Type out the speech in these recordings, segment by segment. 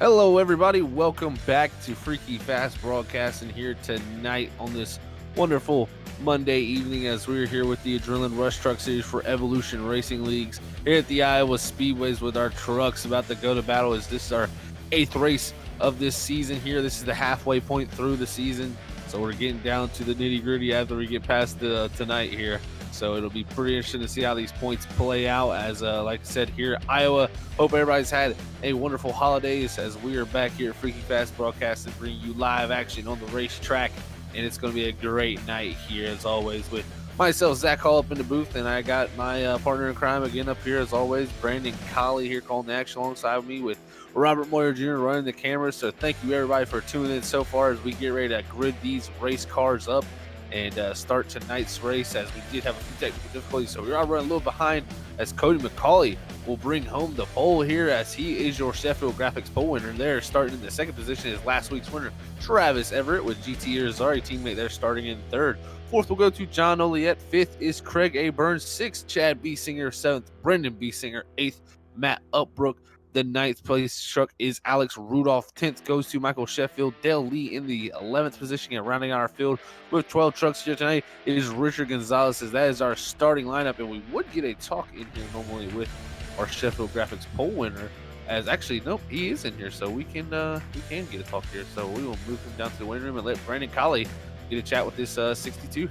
Hello, everybody. Welcome back to Freaky Fast Broadcasting here tonight on this wonderful Monday evening as we're here with the Adrenaline Rush Truck Series for Evolution Racing Leagues here at the Iowa Speedways with our trucks about to go to battle as this is our 8th race of this season here. This is the halfway point through the season, so we're getting down to the nitty-gritty after we get past tonight here. So it'll be pretty interesting to see how these points play out as, like I said, here at Iowa. Hope everybody's had a wonderful holidays as we are back here at Freaky Fast Broadcasting, bringing you live action on the racetrack. And it's going to be a great night here, as always, with myself, Zach Hall, up in the booth. And I got my partner in crime again up here, as always, Brandon Colley here calling the action alongside me with Robert Moyer Jr. running the camera. So thank you, everybody, for tuning in so far as we get ready to grid these race cars up and start tonight's race, as we did have a few technical difficulties, so we are running a little behind as Cody McCauley will bring home the pole here, as he is your Sheffield Graphics pole winner there. Starting in the second position is last week's winner Travis Everett with GT Irizarry teammate there starting in third. Fourth will go to John Oliette. Fifth is Craig A. Burns. Sixth, Chad B. Singer. Seventh, Brendan B. Singer. Eighth, Matt Upbrook. The ninth place truck is Alex Rudolph. 10th goes to Michael Sheffield. Dale Lee in the 11th position, and rounding out our field with 12 trucks here tonight is Richard Gonzalez, as that is our starting lineup. And we would get a talk in here normally with our Sheffield Graphics pole winner, as actually, nope, he is in here, so we can get a talk here. So we will move him down to the waiting room and let Brandon Colley get a chat with this 62.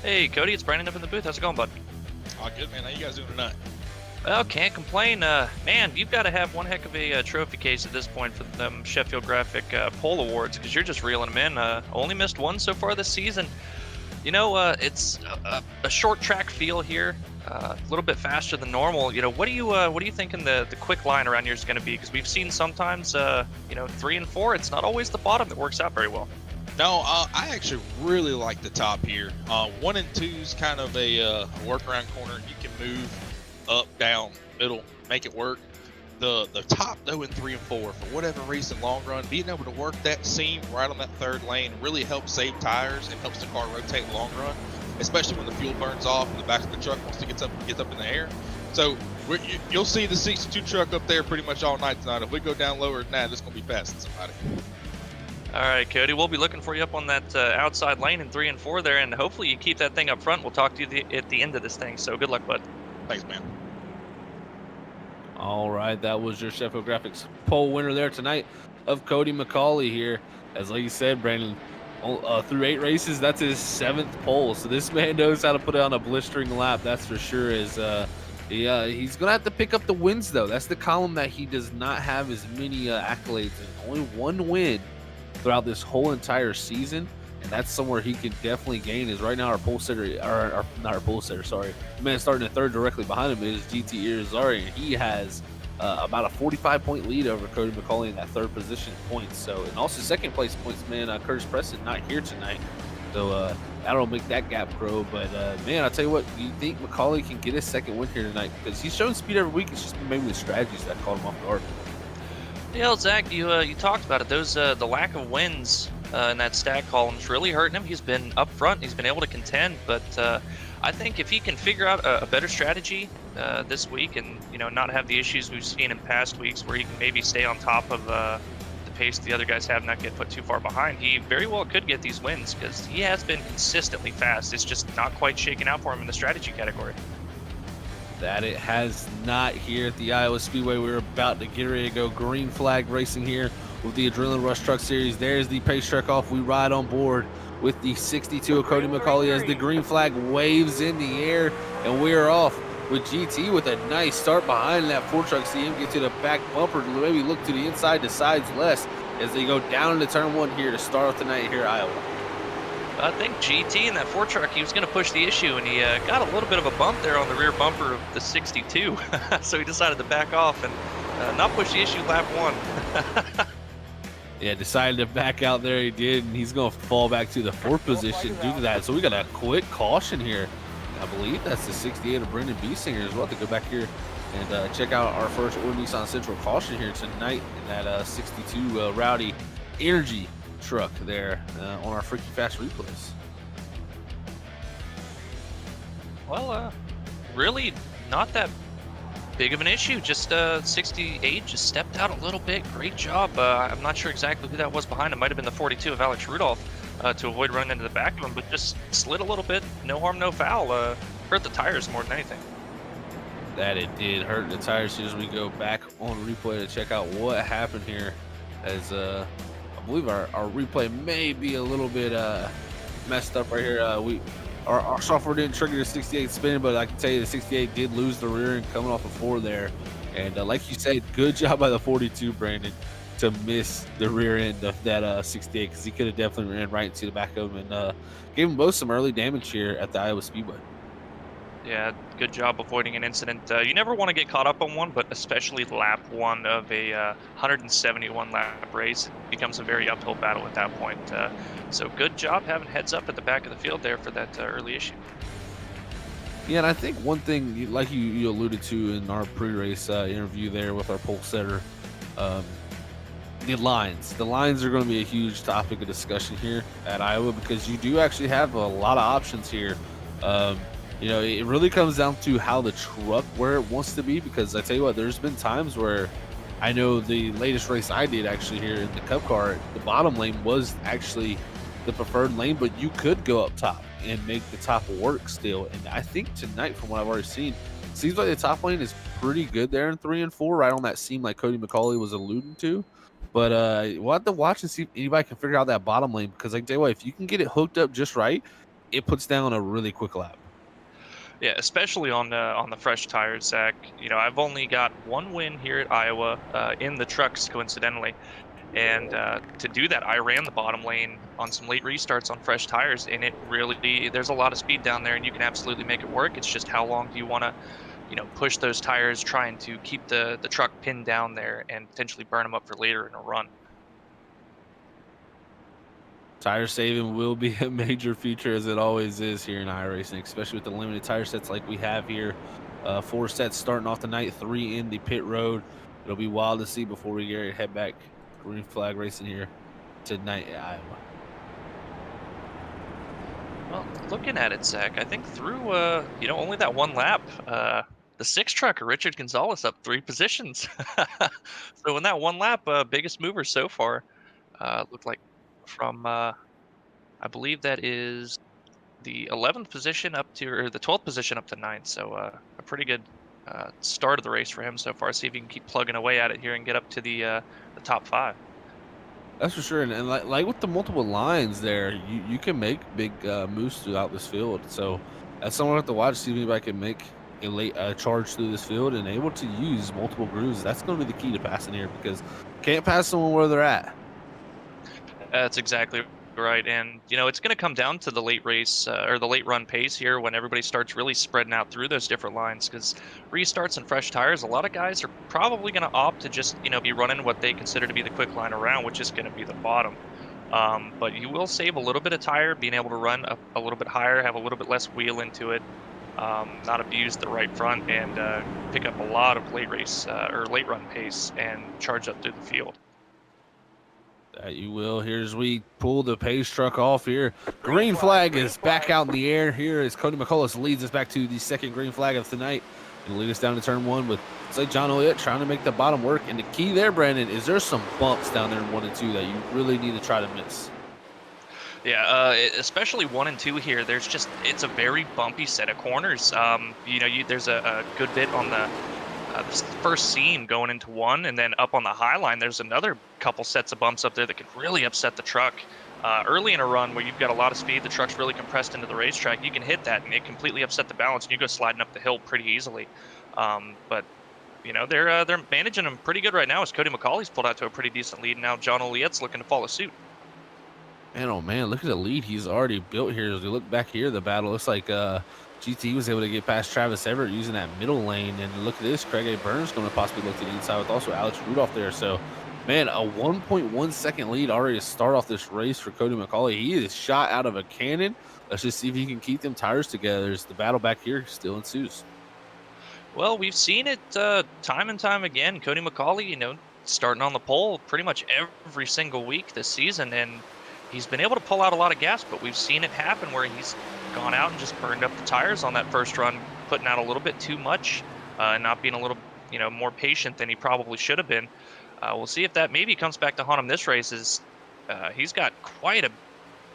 Hey, Cody, it's Brandon up in the booth. How's it going, bud? Oh, good, man. How you guys doing tonight? Well, can't complain. Man, you've got to have one heck of a trophy case at this point for them Sheffield Graphic Pole Awards, because you're just reeling them in. Only missed one so far this season. You know, it's a short track feel here, a little bit faster than normal. You know, what are you thinking the quick line around here is going to be? Because we've seen sometimes, 3 and 4, it's not always the bottom that works out very well. No, I actually really like the top here. 1 and 2 is kind of a workaround corner. You can move up, down, middle, make it work. The top though in 3 and 4, for whatever reason, long run, being able to work that seam right on that third lane really helps save tires and helps the car rotate long run, especially when the fuel burns off and the back of the truck once it gets up in the air. So you'll see the 62 truck up there pretty much all night tonight. If we go down lower than that, it's going to be passing somebody. All right, Cody, we'll be looking for you up on that outside lane in 3 and 4 there, and hopefully you keep that thing up front. We'll talk to you at the end of this thing, so good luck, bud. Thanks, man. All right, that was your Sheffield Graphics pole winner there tonight of Cody McCauley here. As like you said, Brandon, through 8 races, that's his 7th pole. So this man knows how to put it on a blistering lap, that's for sure. He's going to have to pick up the wins, though. That's the column that he does not have as many accolades in. Only 1 win throughout this whole entire season. And that's somewhere he can definitely gain. Is right now our pole sitter, not our pole sitter, sorry. The man starting in third directly behind him is GT Irizarry, and he has about a 45-point lead over Cody McCauley in that third position points. So, and also second place points, man, Curtis Preston not here tonight. So that'll make that gap grow. But man, I'll tell you what, do you think McCauley can get his second win here tonight? Because he's shown speed every week. It's just been maybe the strategies that caught him off guard. Yeah, Zach, you talked about it. Those the lack of wins in that stat column is really hurting him. He's been up front. He's been able to contend, but I think if he can figure out a better strategy this week, and not have the issues we've seen in past weeks, where he can maybe stay on top of the pace the other guys have, not get put too far behind, he very well could get these wins, because he has been consistently fast. It's just not quite shaking out for him in the strategy category. That it has not here at the Iowa Speedway. We're about to get ready to go green flag racing here with the Adrenaline Rush Truck Series. There's the pace truck off. We ride on board with the 62 of Cody McCauley as the green flag waves in the air, and we are off with GT with a nice start behind that 4 truck. See him get to the back bumper, maybe look to the inside, decides less as they go down into turn 1 here to start off the night here at Iowa. I think GT in that 4 truck, he was going to push the issue, and he got a little bit of a bump there on the rear bumper of the 62. So he decided to back off and not push the issue lap 1. Yeah, decided to back out there. He did, and he's going to fall back to the 4th position due to that. So we got a quick caution here. I believe that's the 68 of Brendan B. Singer as well, to go back here and check out our first Or Nissan Central caution here tonight in that 62 Rowdy Energy truck there on our Freaky Fast replays. Well, really not that big of an issue. Just 68 just stepped out a little bit. Great job. I'm not sure exactly who that was behind. It might have been the 42 of Alex Rudolph to avoid running into the back of him, but just slid a little bit. No harm, no foul. Hurt the tires more than anything. That it did hurt the tires. As we go back on replay to check out what happened here, as I believe our replay may be a little bit messed up right here. Our software didn't trigger the 68 spin, but I can tell you the 68 did lose the rear end coming off the 4 there. And like you said, good job by the 42, Brandon, to miss the rear end of that 68, because he could have definitely ran right into the back of him and gave them both some early damage here at the Iowa Speedway. Yeah, good job avoiding an incident. You never want to get caught up on one, but especially lap 1 of a 171 lap race, it becomes a very uphill battle at that point. So good job having heads up at the back of the field there for that early issue. Yeah, and I think one thing, like you alluded to in our pre-race interview there with our pole setter, the lines. The lines are going to be a huge topic of discussion here at Iowa, because you do actually have a lot of options here. You know, it really comes down to how the truck, where it wants to be, because I tell you what, there's been times where I know the latest race I did actually here in the Cup car, the bottom lane was actually the preferred lane, but you could go up top and make the top work still. And I think tonight, from what I've already seen, it seems like the top lane is pretty good there in 3 and 4, right on that seam like Cody McCauley was alluding to. But we'll have to watch and see if anybody can figure out that bottom lane, because I tell you what, if you can get it hooked up just right, it puts down a really quick lap. Yeah, especially on the fresh tires, Zach. You know, I've only got 1 win here at Iowa in the trucks, coincidentally. And to do that, I ran the bottom lane on some late restarts on fresh tires, and it really, there's a lot of speed down there, and you can absolutely make it work. It's just how long do you want to, you know, push those tires, trying to keep the truck pinned down there and potentially burn them up for later in a run. Tire saving will be a major feature, as it always is here in iRacing, especially with the limited tire sets like we have here. 4 sets starting off the night, 3 in the pit road. It'll be wild to see before we head back green flag racing here tonight at Iowa. Well, looking at it, Zach, I think through you know, only that 1 lap, the 6 trucker Richard Gonzalez up 3 positions. So in that 1 lap, biggest mover so far. Looked like from I believe that is the 11th position up to, or the 12th position up to 9th. So a pretty good start of the race for him so far. See if he can keep plugging away at it here and get up to the top 5. That's for sure. And like with the multiple lines there, you can make big moves throughout this field. So that's something I have to watch, see if anybody can make a late charge through this field and able to use multiple grooves. That's going to be the key to passing here, because can't pass someone where they're at. That's exactly right. And, you know, it's going to come down to the late race or the late run pace here when everybody starts really spreading out through those different lines, because restarts and fresh tires, a lot of guys are probably going to opt to just, you know, be running what they consider to be the quick line around, which is going to be the bottom. But you will save a little bit of tire, being able to run a little bit higher, have a little bit less wheel into it, not abuse the right front, and pick up a lot of late race or late run pace and charge up through the field. That you will. Here's we pull the pace truck off here. Green flag is back out in the air here as Cody McCullough leads us back to the second green flag of the night and lead us down to turn 1 with, it's like John Elliott trying to make the bottom work. And the key there, Brandon, is there's some bumps down there in 1 and 2 that you really need to try to miss. Yeah, especially 1 and 2 here. There's just, it's a very bumpy set of corners. You know, there's a good bit on the first seam going into 1, and then up on the high line, there's another couple sets of bumps up there that can really upset the truck. Early in a run where you've got a lot of speed, the truck's really compressed into the racetrack, you can hit that and it completely upset the balance, and you go sliding up the hill pretty easily. But you know, they're managing them pretty good right now, as Cody McCauley's pulled out to a pretty decent lead. Now John Olliette's looking to follow suit. Man, oh man, look at the lead he's already built here. As we look back here, the battle looks like GT was able to get past Travis Everett using that middle lane. And look at this, Craig A. Burns going to possibly look to the inside with also Alex Rudolph there. So, man, a 1.1 second lead already to start off this race for Cody McCauley. He is shot out of a cannon. Let's just see if he can keep them tires together as the battle back here still ensues. Well, we've seen it time and time again. Cody McCauley, you know, starting on the pole pretty much every single week this season, and he's been able to pull out a lot of gas, but we've seen it happen where he's gone out and just burned up the tires on that first run, putting out a little bit too much and not being a little, more patient than he probably should have been. We'll see if that maybe comes back to haunt him this race. He's got quite a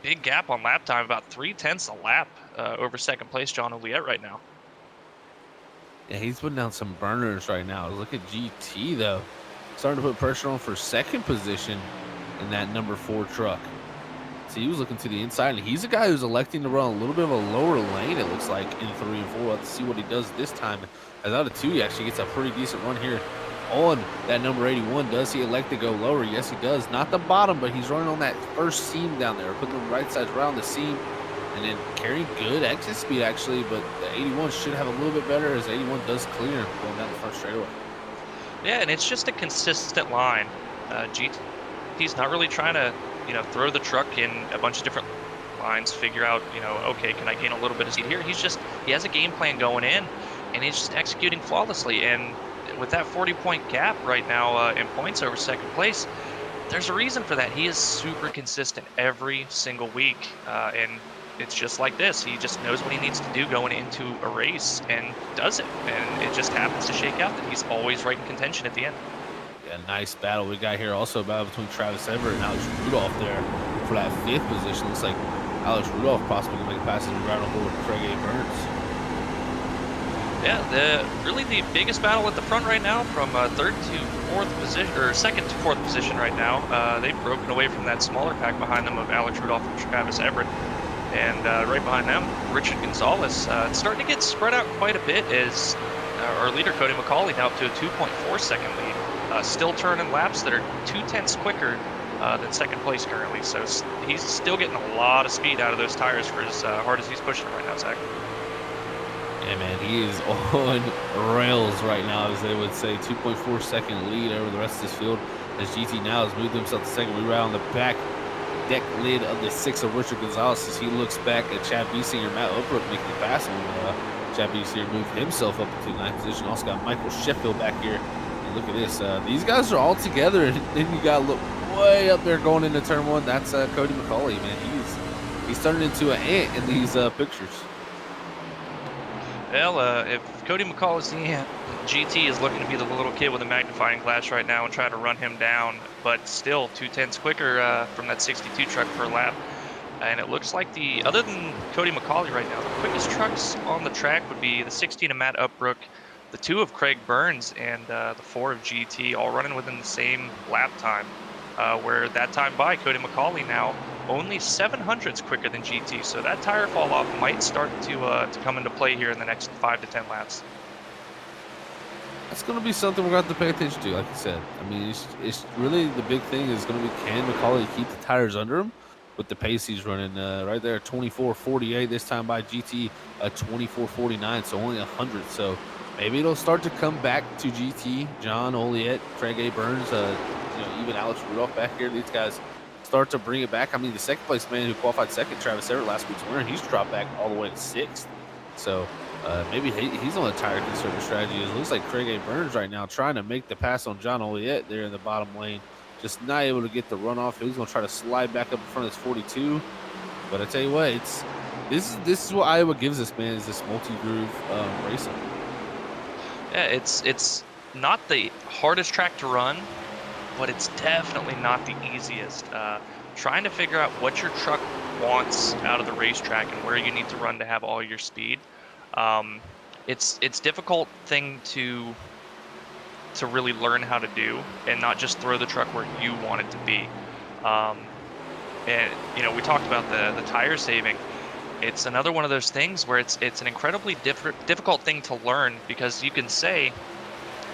big gap on lap time, about 3/10 a lap over second place John Oliet right now. Yeah, he's putting down some burners right now. Look at GT though, starting to put pressure on for second position in that number 4 truck. So he was looking to the inside, and he's a guy who's electing to run a little bit of a lower lane, it looks like, in 3 and 4. Let's see what he does this time. As out of 2, he actually gets a pretty decent run here on that number 81. Does he elect to go lower? Yes, he does. Not the bottom, but he's running on that first seam down there, putting the right sides around the seam, and then carrying good exit speed, actually. But the 81 should have a little bit better, as 81 does clear going down the front straightaway. Yeah, and it's just a consistent line. GT's not really trying to, throw the truck in a bunch of different lines, figure out, okay, can I gain a little bit of speed here? He has a game plan going in, and he's just executing flawlessly. And with that 40-point gap right now in points over second place, there's a reason for that. He is super consistent every single week, and it's just like this. He just knows what he needs to do going into a race and does it. And it just happens to shake out that he's always right in contention at the end. Yeah, nice battle we got here. Also a battle between Travis Everett and Alex Rudolph there for that 5th position. Looks like Alex Rudolph possibly going to make a pass and right on board with Craig A. Burns. Yeah, really the biggest battle at the front right now, from 3rd to 4th position, or 2nd to 4th position right now. They've broken away from that smaller pack behind them of Alex Rudolph and Travis Everett. And right behind them, Richard Gonzalez. It's starting to get spread out quite a bit as our leader, Cody McCauley, now up to a 2.4 second lead. Still turning laps that are 2/10 quicker than second place currently. So he's still getting a lot of speed out of those tires for as hard as he's pushing them right now, Zach. Yeah, man, he is on rails right now, as they would say. 2.4 second lead over the rest of this field, as GT now has moved himself to second. We ride on the back deck lid of the 6 of Richard Gonzalez as he looks back at Chad Biesinger, Matt Oprah making the pass on Chad Biesinger, moved himself up into the 9th position. Also got Michael Sheffield back here. And look at this. These guys are all together, and then you got to look way up there going into turn 1. That's Cody McCauley, man. He's turning into an ant in these pictures. Well, if Cody McCauley's GT is looking to be the little kid with a magnifying glass right now and try to run him down, but still 2/10 quicker from that 62 truck per lap. And it looks like other than Cody McCauley right now, the quickest trucks on the track would be the 16 of Matt Upbrook, the 2 of Craig Burns, and the 4 of GT, all running within the same lap time. Where that time by Cody McCauley now only 700ths quicker than GT, so that tire fall off might start to come into play here in the next 5 to 10 laps. That's going to be something we're going to have to pay attention to, like you said. I mean, it's really the big thing is going to be, can McCauley keep the tires under him with the pace he's running right there, 24.48 this time by GT, 24.49, so only 100. So maybe it'll start to come back to GT, John Oliet, Craig A. Burns, even Alex Rudolph back here. These guys start to bring it back. I mean, the second place man who qualified second, Travis Everett, last week's winner, he's dropped back all the way to 6th. So maybe he's on a tire conservative strategy. It looks like Craig A. Burns right now trying to make the pass on John Oliet there in the bottom lane. Just not able to get the runoff. He's going to try to slide back up in front of this 42. But I tell you what, this is what Iowa gives us, man, is this multi-groove racing. Yeah, it's not the hardest track to run, but it's definitely not the easiest. Trying to figure out what your truck wants out of the racetrack and where you need to run to have all your speed. It's difficult thing to really learn how to do and not just throw the truck where you want it to be. And we talked about the tire saving. It's another one of those things where it's an incredibly difficult thing to learn, because you can say,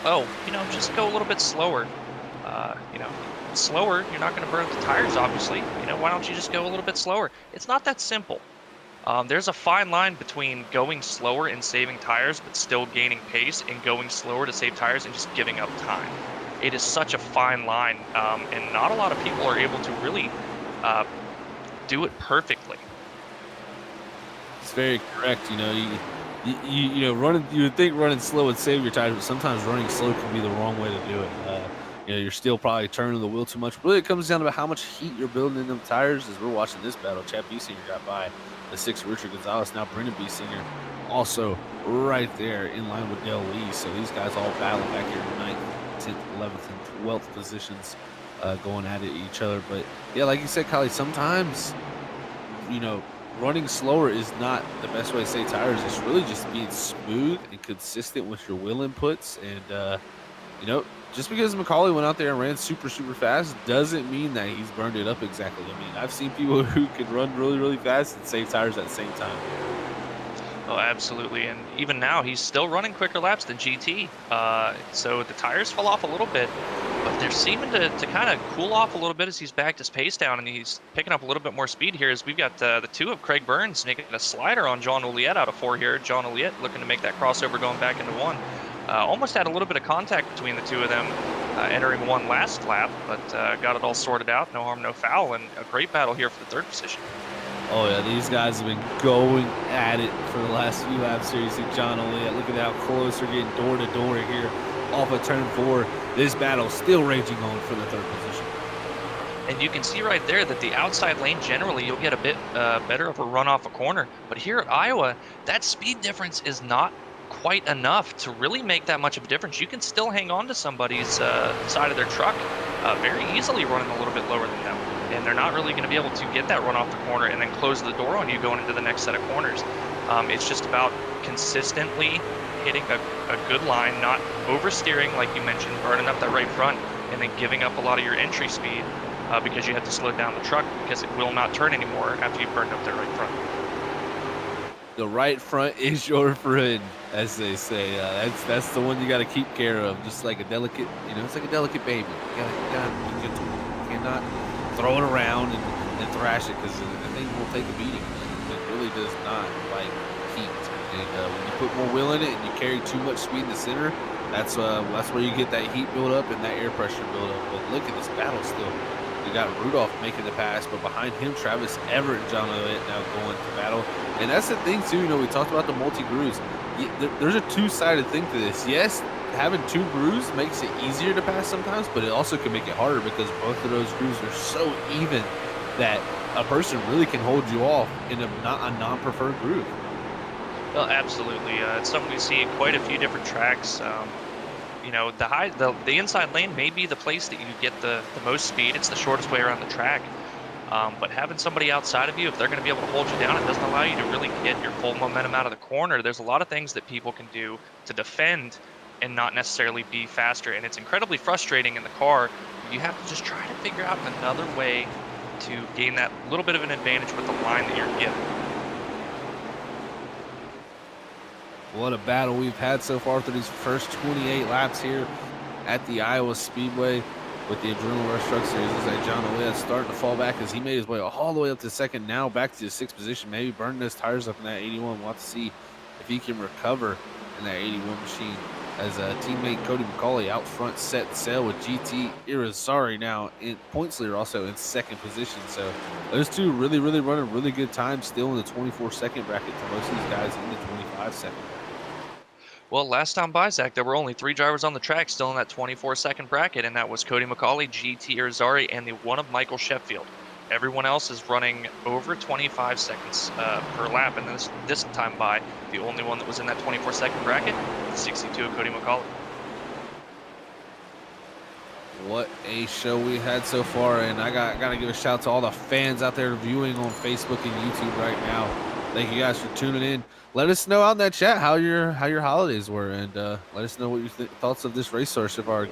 oh, just go a little bit slower. Slower, you're not going to burn up the tires, obviously. Why don't you just go a little bit slower? It's not that simple. There's a fine line between going slower and saving tires, but still gaining pace, and going slower to save tires and just giving up time. It is such a fine line, and not a lot of people are able to really do it perfectly. It's very correct. You would think running slow would save your tires, but sometimes running slow can be the wrong way to do it. You're still probably turning the wheel too much. Really, it comes down to how much heat you're building in them tires. As we're watching this battle, Chad Biesinger got by the 6 Richard Gonzalez. Now Brendan Biesinger also right there in line with Dale Lee. So these guys all battle back here in 9th, 10th, 11th, and 12th positions going at it each other. But yeah, like you said, Kylie, sometimes, you know, running slower is not the best way to save tires. It's really just being smooth and consistent with your wheel inputs. And, you know, just because McCauley went out there and ran super, super fast doesn't mean that he's burned it up exactly. I mean, I've seen people who can run really, really fast and save tires at the same time. Oh, absolutely. And even now, he's still running quicker laps than GT. So the tires fell off a little bit, but they're seeming to kind of cool off a little bit as he's backed his pace down and he's picking up a little bit more speed here. As we've got the two of Craig Burns making a slider on John Ouliette out of 4 here. John Ouliette looking to make that crossover going back into 1. Almost had a little bit of contact between the two of them entering 1 last lap, but got it all sorted out. No harm, no foul, and a great battle here for the 3rd position. Oh, yeah, these guys have been going at it for the last few laps here. You see John Ouliette, look at how close they're getting door to door here off of turn 4. This battle still raging on for the 3rd position. And you can see right there that the outside lane, generally, you'll get a bit better of a run off a corner. But here at Iowa, that speed difference is not quite enough to really make that much of a difference. You can still hang on to somebody's side of their truck very easily running a little bit lower than them. And they're not really going to be able to get that run off the corner and then close the door on you going into the next set of corners. It's just about consistently hitting a good line, not oversteering like you mentioned, burning up that right front, and then giving up a lot of your entry speed because you had to slow down the truck because it will not turn anymore after you've burned up that right front. The right front is your friend, as they say. That's the one you got to keep care of, just like a delicate, it's like a delicate baby. You gotta be gentle. You cannot throw it around and thrash it because the thing will take a beating. It really does not like heat. And when you put more wheel in it and you carry too much speed in the center, that's where you get that heat build up and that air pressure build up. But look at this battle still. You got Rudolph making the pass, but behind him, Travis Everett and John Ouliette now going to battle. And that's the thing, too. We talked about the multi-grooves. There's a two-sided thing to this. Yes, having 2 grooves makes it easier to pass sometimes, but it also can make it harder because both of those grooves are so even that a person really can hold you off in a non-preferred groove. Well, absolutely. It's something we see in quite a few different tracks. The inside lane may be the place that you get the most speed. It's the shortest way around the track. But having somebody outside of you, if they're going to be able to hold you down, it doesn't allow you to really get your full momentum out of the corner. There's a lot of things that people can do to defend and not necessarily be faster. And it's incredibly frustrating in the car. You have to just try to figure out another way to gain that little bit of an advantage with the line that you're given. What a battle we've had so far through these first 28 laps here at the Iowa Speedway with the Adrenaline Rush Truck Series. Looks like John Ouliette starting to fall back as he made his way all the way up to 2nd, now back to the 6th position, maybe burning his tires up in that 81. We'll have to see if he can recover in that 81 machine as teammate Cody McCauley out front set sail with GT Irizarry now in points leader, also in 2nd position. So those two really, really running really good times still in the 24-second bracket to most of these guys in the 25-second. Well, last time by, Zach, there were only 3 drivers on the track still in that 24-second bracket, and that was Cody McCauley, GT Irizarry, and the one of Michael Sheffield. Everyone else is running over 25 seconds per lap, and this time by, the only one that was in that 24-second bracket, the 62 of Cody McCauley. What a show we had so far, and I got to give a shout to all the fans out there viewing on Facebook and YouTube right now. Thank you guys for tuning in. Let us know out in that chat how your holidays were, and let us know what your thoughts of this race so far.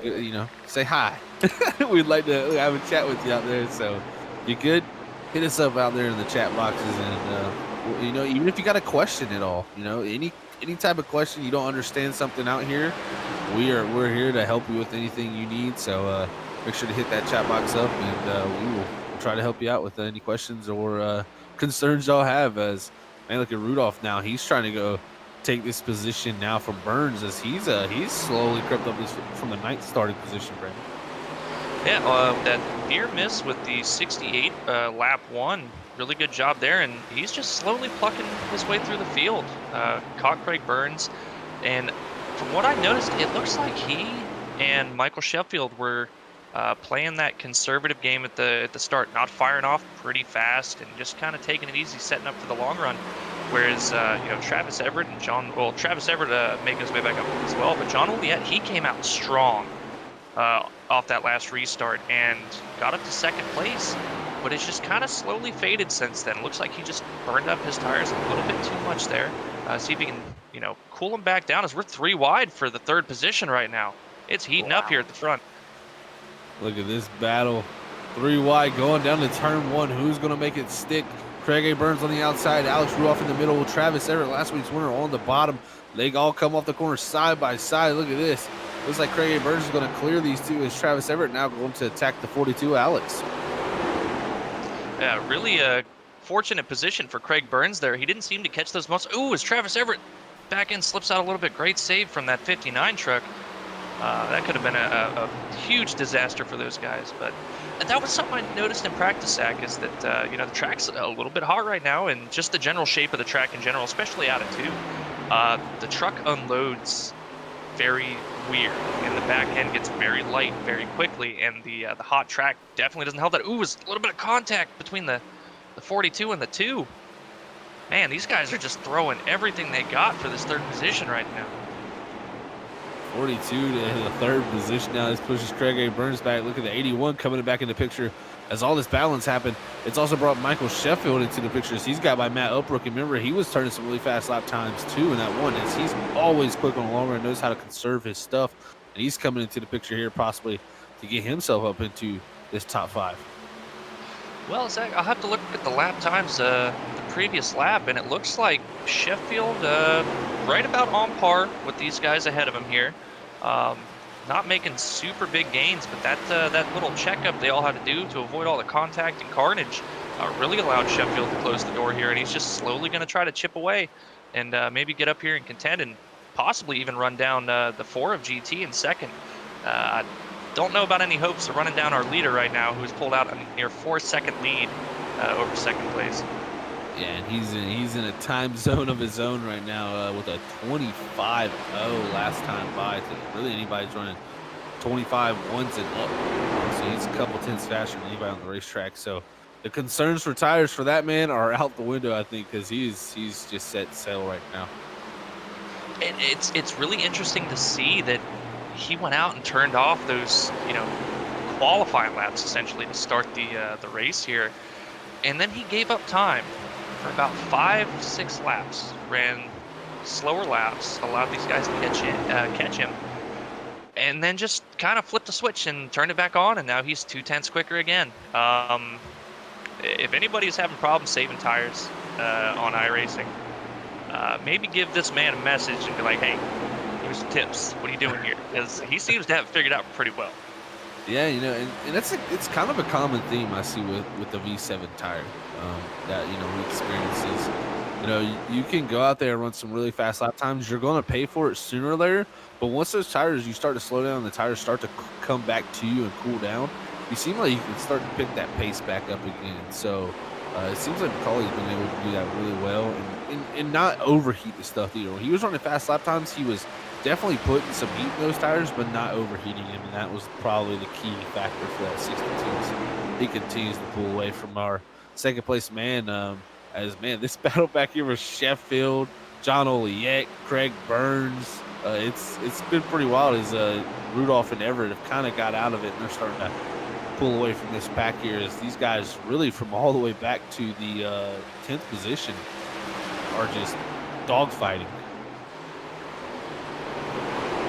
Say hi. We'd like to have a chat with you out there. So, if you good, hit us up out there in the chat boxes, and even if you got a question at all, any type of question, you don't understand something out here, we're here to help you with anything you need. So make sure to hit that chat box up, and we will try to help you out with any questions or concerns y'all have. As man, look at Rudolph now. He's trying to go take this position now from Burns as he's slowly crept up from the 9th starting position, Brandon. Yeah, that near miss with the 68 lap 1, really good job there, and he's just slowly plucking his way through the field. Caught Craig Burns, and from what I noticed, it looks like he and Michael Sheffield were playing that conservative game at the start, not firing off pretty fast and just kind of taking it easy, setting up for the long run. Whereas, Travis Everett and Travis Everett making his way back up as well, but John Oliet, he came out strong off that last restart and got up to second place, but it's just kind of slowly faded since then. Looks like he just burned up his tires a little bit too much there. See if he can, cool them back down, as we're 3 wide for the 3rd position right now. It's heating up here at the front. Look at this battle. 3 wide going down to turn 1. Who's going to make it stick? Craig A. Burns on the outside. Alex Rudolph in the middle. Travis Everett, last week's winner, on the bottom. They all come off the corner side by side. Look at this. Looks like Craig A. Burns is going to clear these two as Travis Everett now going to attack the 42 Alex. Yeah, really a fortunate position for Craig Burns there. He didn't seem to catch those most. Ooh, as Travis Everett back end slips out a little bit. Great save from that 59 truck. That could have been a huge disaster for those guys. But that was something I noticed in practice, Zach, is that, the track's a little bit hot right now, and just the general shape of the track in general, especially out of 2. The truck unloads very weird, and the back end gets very light very quickly, and the hot track definitely doesn't help that. Ooh, it's a little bit of contact between the 42 and the 2. Man, these guys are just throwing everything they got for this 3rd position right now. 42 to the 3rd position now. This pushes Craig A. Burns back. Look at the 81 coming back in the picture as all this balance happened. It's also brought Michael Sheffield into the picture as he's got by Matt Upbrook. And remember, he was turning some really fast lap times too in that one, as he's always quick on the long run, knows how to conserve his stuff. And he's coming into the picture here possibly to get himself up into this top 5. Well, Zach, I'll have to look at the lap times the previous lap, and it looks like Sheffield right about on par with these guys ahead of him here. Not making super big gains, but that little checkup they all had to do to avoid all the contact and carnage really allowed Sheffield to close the door here, and he's just slowly going to try to chip away and maybe get up here and contend and possibly even run down the 4 of GT in 2nd. I don't know about any hopes of running down our leader right now, who's pulled out a near 4-second lead over 2nd place. Yeah, and he's in a time zone of his own right now with a 25-0 last time by. To really anybody's running 25 ones and up. So he's a couple tenths faster than anybody on the racetrack. So the concerns for tires for that man are out the window, I think, because he's just set sail right now. And it's really interesting to see that he went out and turned off those qualifying laps essentially to start the race here, and then he gave up time for about 5-6 laps, ran slower laps, allowed these guys to catch him, and then just kind of flipped the switch and turned it back on, and now he's 2/10 quicker again. If anybody's having problems saving tires on iRacing, maybe give this man a message and be like, hey, here's some tips. What are you doing here? Because he seems to have it figured out pretty well. Yeah, and it's kind of a common theme I see with the V7 tire that he experiences. You can go out there and run some really fast lap times. You're going to pay for it sooner or later. But once those tires, you start to slow down, the tires start to come back to you and cool down, you seem like you can start to pick that pace back up again. So it seems like McCauley's been able to do that really well and not overheat the stuff either. When he was running fast lap times, he was definitely putting some heat in those tires, but not overheating them, and that was probably the key factor for that 62. So he continues to pull away from our 2nd place man. This battle back here with Sheffield, John Oliet, Craig Burns, it's been pretty wild as Rudolph and Everett have kind of got out of it, and they're starting to pull away from this pack here as these guys really from all the way back to the 10th position are just dogfighting.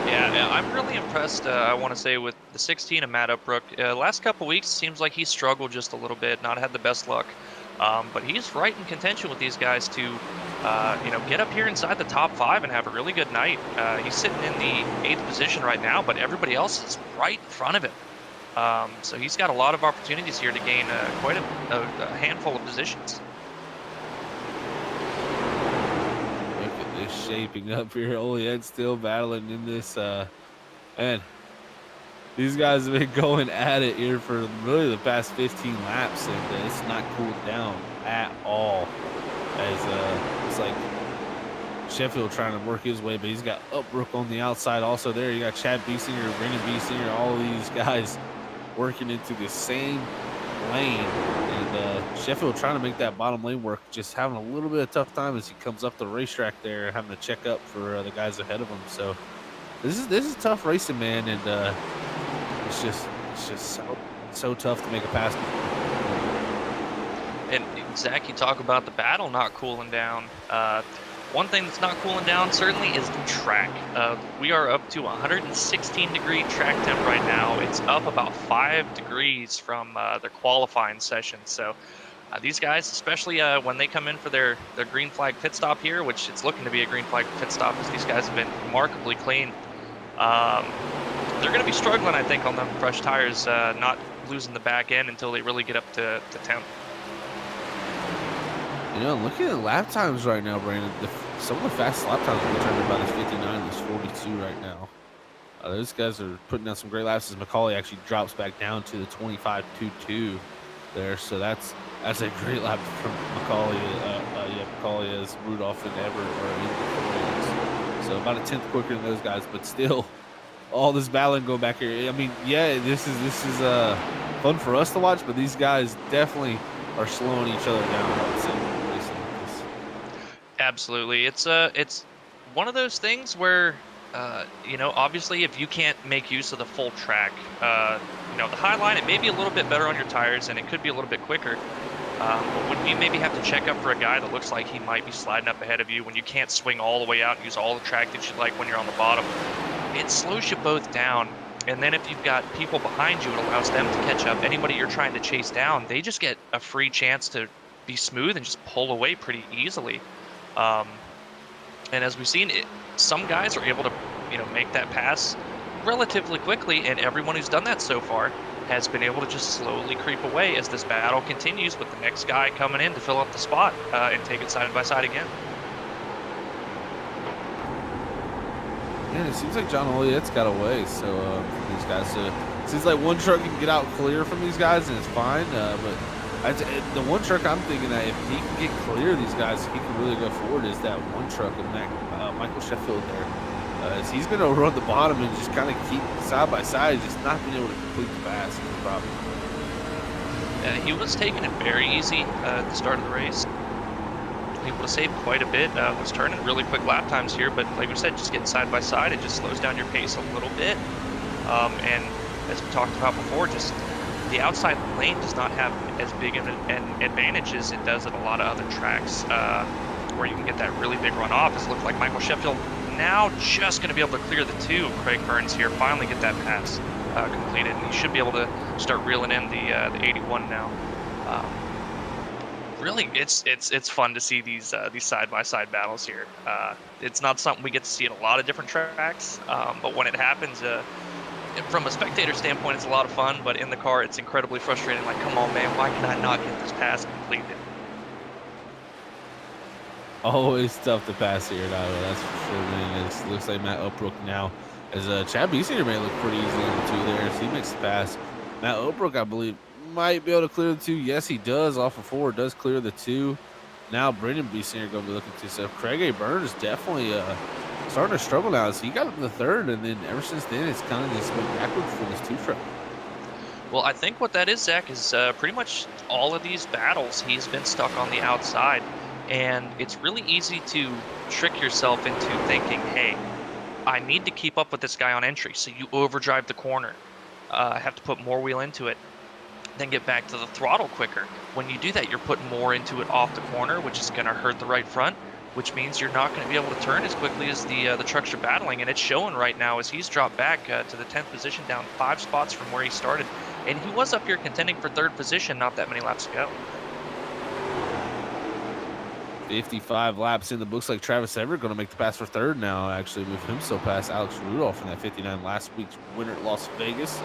Yeah, I'm really impressed, I want to say, with the 16 of Matt Upbrook. Last couple weeks, seems like he's struggled just a little bit, not had the best luck. But he's right in contention with these guys to, get up here inside the top 5 and have a really good night. He's sitting in the 8th position right now, but everybody else is right in front of him. So he's got a lot of opportunities here to gain quite a handful of positions. Shaping up here. Oliet's still battling in this. Man, these guys have been going at it here for really the past 15 laps, and it's not cooled down at all. As it's like Sheffield trying to work his way, but he's got Upbrook on the outside also there. You got Chad Biesinger, Brendan Biesinger, all these guys working into the same lane. And And Sheffield trying to make that bottom lane work, just having a little bit of tough time as he comes up the racetrack there, having to check up for the guys ahead of him. So this is tough racing, man, and it's just so tough to make a pass. And Zach, you talk about the battle not cooling down. One thing that's not cooling down certainly is the track. We are up to 116-degree track temp right now. It's up about 5 degrees from their qualifying session. So these guys, especially when they come in for their green flag pit stop here, which it's looking to be a green flag pit stop because these guys have been remarkably clean. They're going to be struggling, I think, on them fresh tires, not losing the back end until they really get up to temp. You know, looking at lap times right now, Brandon, some of the fastest lap times we're turning about is 59, is 42 right now. Those guys are putting down some great laps as Macaulay actually drops back down to the 25.22 there. So that's a great lap from Macaulay. Macaulay is Rudolph and Everett are in. So about a 10th quicker than those guys, but still all this battling going back here. I mean, yeah, this is fun for us to watch, but these guys definitely are slowing each other down, I would say. Absolutely. It's one of those things where, you know, obviously if you can't make use of the full track, you know, the high line, it may be a little bit better on your tires and it could be a little bit quicker. But when you maybe have to check up for a guy that looks like he might be sliding up ahead of you, when you can't swing all the way out and use all the track that you like when you're on the bottom, it slows you both down. And then if you've got people behind you, it allows them to catch up. Anybody you're trying to chase down, they just get a free chance to be smooth and just pull away pretty easily. And as we've seen, some guys are able to, you know, make that pass relatively quickly, and everyone who's done that so far has been able to just slowly creep away as this battle continues with the next guy coming in to fill up the spot and take it side by side again. Man, it seems like John Olliette's got away, so from these guys. So it seems like one truck can get out clear from these guys, and it's fine. But the one truck I'm thinking that if he can get clear of these guys, he can really go forward, is that one truck of Michael Sheffield there. As he's going to run the bottom and just kind of keep side by side, just not being able to complete the pass is the problem. He was taking it very easy at the start of the race. Able to save quite a bit. Was turning really quick lap times here, but like we said, just getting side by side, it just slows down your pace a little bit. And as we talked about before, just the outside lane does not have as big an advantage as it does at a lot of other tracks where you can get that really big run off. It looks like Michael Sheffield now just going to be able to clear the two. Craig Burns here finally get that pass completed, and he should be able to start reeling in the 81 now. Really, it's fun to see these side by side battles here. It's not something we get to see at a lot of different tracks, but when it happens, from a spectator standpoint, it's a lot of fun. But in the car, it's incredibly frustrating. Like, come on, man, why can I not get this pass completed? Always tough to pass here, that's for sure, man. It looks like Matt Upbrook now, as Chad Biesinger may look pretty easy on the two there, so he makes the pass. Matt Upbrook, I believe, might be able to clear the two. Yes, he does. Off of 4, does clear the two. Now Brendan Biesinger going to be looking to. So Craig A. Burns is definitely starting to struggle now. So he got up to the 3rd, and then ever since then, it's kind of just went backwards for this 2 truck. Well, I think what that is, Zach, is pretty much all of these battles, he's been stuck on the outside. And it's really easy to trick yourself into thinking, hey, I need to keep up with this guy on entry. So you overdrive the corner. Have to put more wheel into it. Then get back to the throttle quicker. When you do that, you're putting more into it off the corner, which is going to hurt the right front, which means you're not going to be able to turn as quickly as the trucks you're battling. And it's showing right now as he's dropped back to the 10th position, down 5 spots from where he started. And he was up here contending for 3rd position not that many laps ago. 55 laps in the books. Like Travis Everett going to make the pass for 3rd now, actually move himself past Alex Rudolph in that 59 last week's winner at Las Vegas.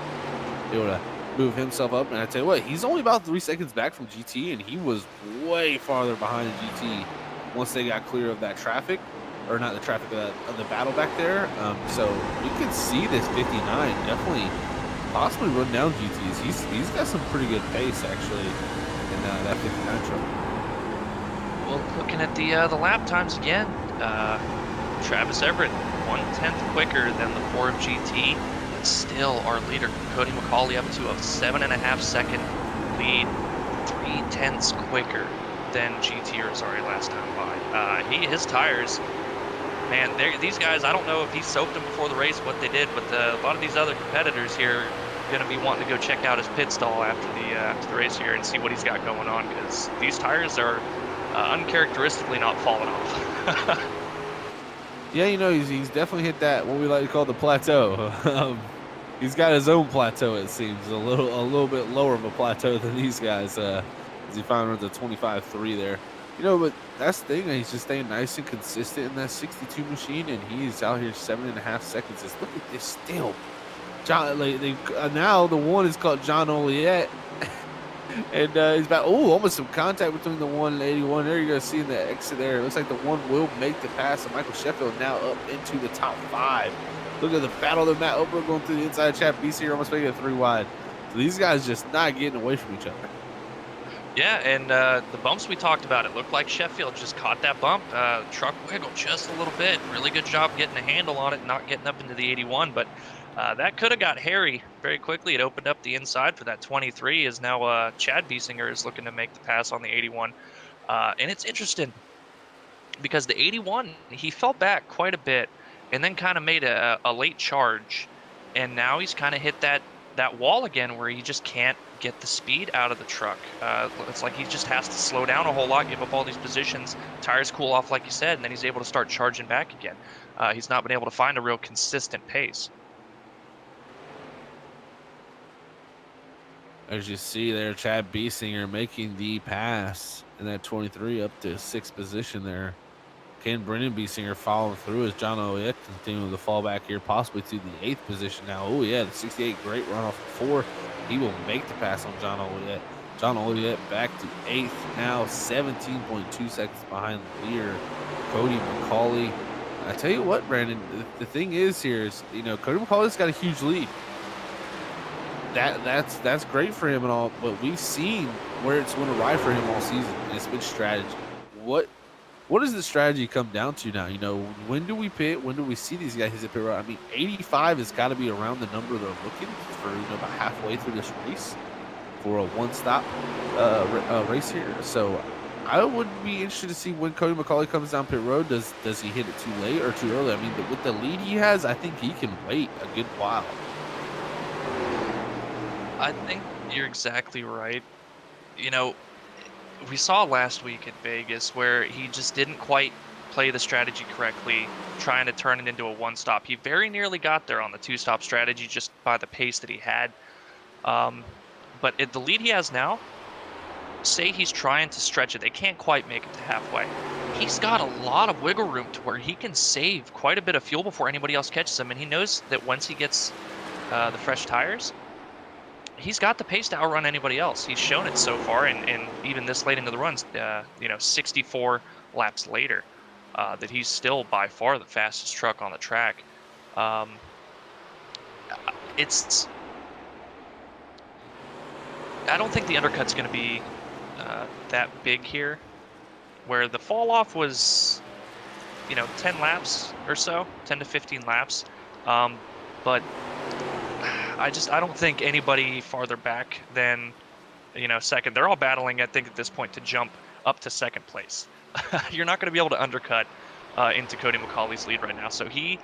Able to move himself up, and I tell you what, he's only about 3 seconds back from GT, and he was way farther behind GT once they got clear of that traffic, or not the traffic, of the battle back there. So you can see this 59 definitely possibly run down GTs. He's got some pretty good pace actually in that 59 truck. Well, looking at the lap times again, Travis Everett 1/10 quicker than the 4 of GT. Still our leader, Cody McCauley, up to a 7.5 second lead. 3/10 quicker than GT Rosari last time by. His tires, man, these guys, I don't know if he soaked them before the race, what they did, but a lot of these other competitors here are going to be wanting to go check out his pit stall after the race here and see what he's got going on, because these tires are uncharacteristically not falling off. Yeah, he's definitely hit that, what we like to call the plateau. He's got his own plateau, it seems, a little bit lower of a plateau than these guys, as he found the 25.3 there. But that's the thing, he's just staying nice and consistent in that 62 machine, and he's out here 7.5 seconds. Just look at this still. John, now the one is called John Oliet. And he's about, almost some contact between the 1 and 81. There you're going to see in the exit there. It looks like the 1 will make the pass. And Michael Sheffield now up into the top 5. Look at the battle of Matt Oprah going through the inside chap. BC here almost making it 3 wide. So these guys just not getting away from each other. Yeah, and the bumps we talked about, it looked like Sheffield just caught that bump. Truck wiggled just a little bit. Really good job getting a handle on it, not getting up into the 81. But that could have got hairy very quickly. It opened up the inside for that 23, as now Chad Biesinger is looking to make the pass on the 81. And it's interesting because the 81, he fell back quite a bit and then kind of made a late charge. And now he's kind of hit that wall again where he just can't get the speed out of the truck. It's like he just has to slow down a whole lot, give up all these positions, tires cool off like you said, and then he's able to start charging back again. He's not been able to find a real consistent pace. As you see there, Chad Biesinger making the pass in that 23 up to 6th position there. Can Brendan Biesinger following through as John Oliet continuing to fall back here, possibly to the 8th position now. Oh, yeah, the 68, great run off of 4. He will make the pass on John Oliet. John Oliet back to 8th now, 17.2 seconds behind the leader, Cody McCauley. I tell you what, Brandon, the thing is here is, Cody McCauley's got a huge lead. That's great for him and all, but we've seen where it's went awry for him all season, and it's been strategy. What does the strategy come down to now? When do we pit? When do we see these guys hit pit road? I mean, 85 has got to be around the number they're looking for, about halfway through this race for a one-stop race here. So I would be interested to see when Cody McCauley comes down pit road. Does he hit it too late or too early? I mean, with the lead he has, I think he can wait a good while. I think you're exactly right. We saw last week at Vegas where he just didn't quite play the strategy correctly, trying to turn it into a one-stop. He very nearly got there on the two-stop strategy just by the pace that he had. But the lead he has now, say he's trying to stretch it. They can't quite make it to halfway. He's got a lot of wiggle room to where he can save quite a bit of fuel before anybody else catches him. And he knows that once he gets the fresh tires, he's got the pace to outrun anybody else. He's shown it so far, and even this late into the runs, 64 laps later, that he's still by far the fastest truck on the track. I don't think the undercut's going to be that big here, where the fall off was, 10 laps or so, 10 to 15 laps, but I don't think anybody farther back than, second. They're all battling, I think, at this point to jump up to second place. You're not going to be able to undercut into Cody McCauley's lead right now. So he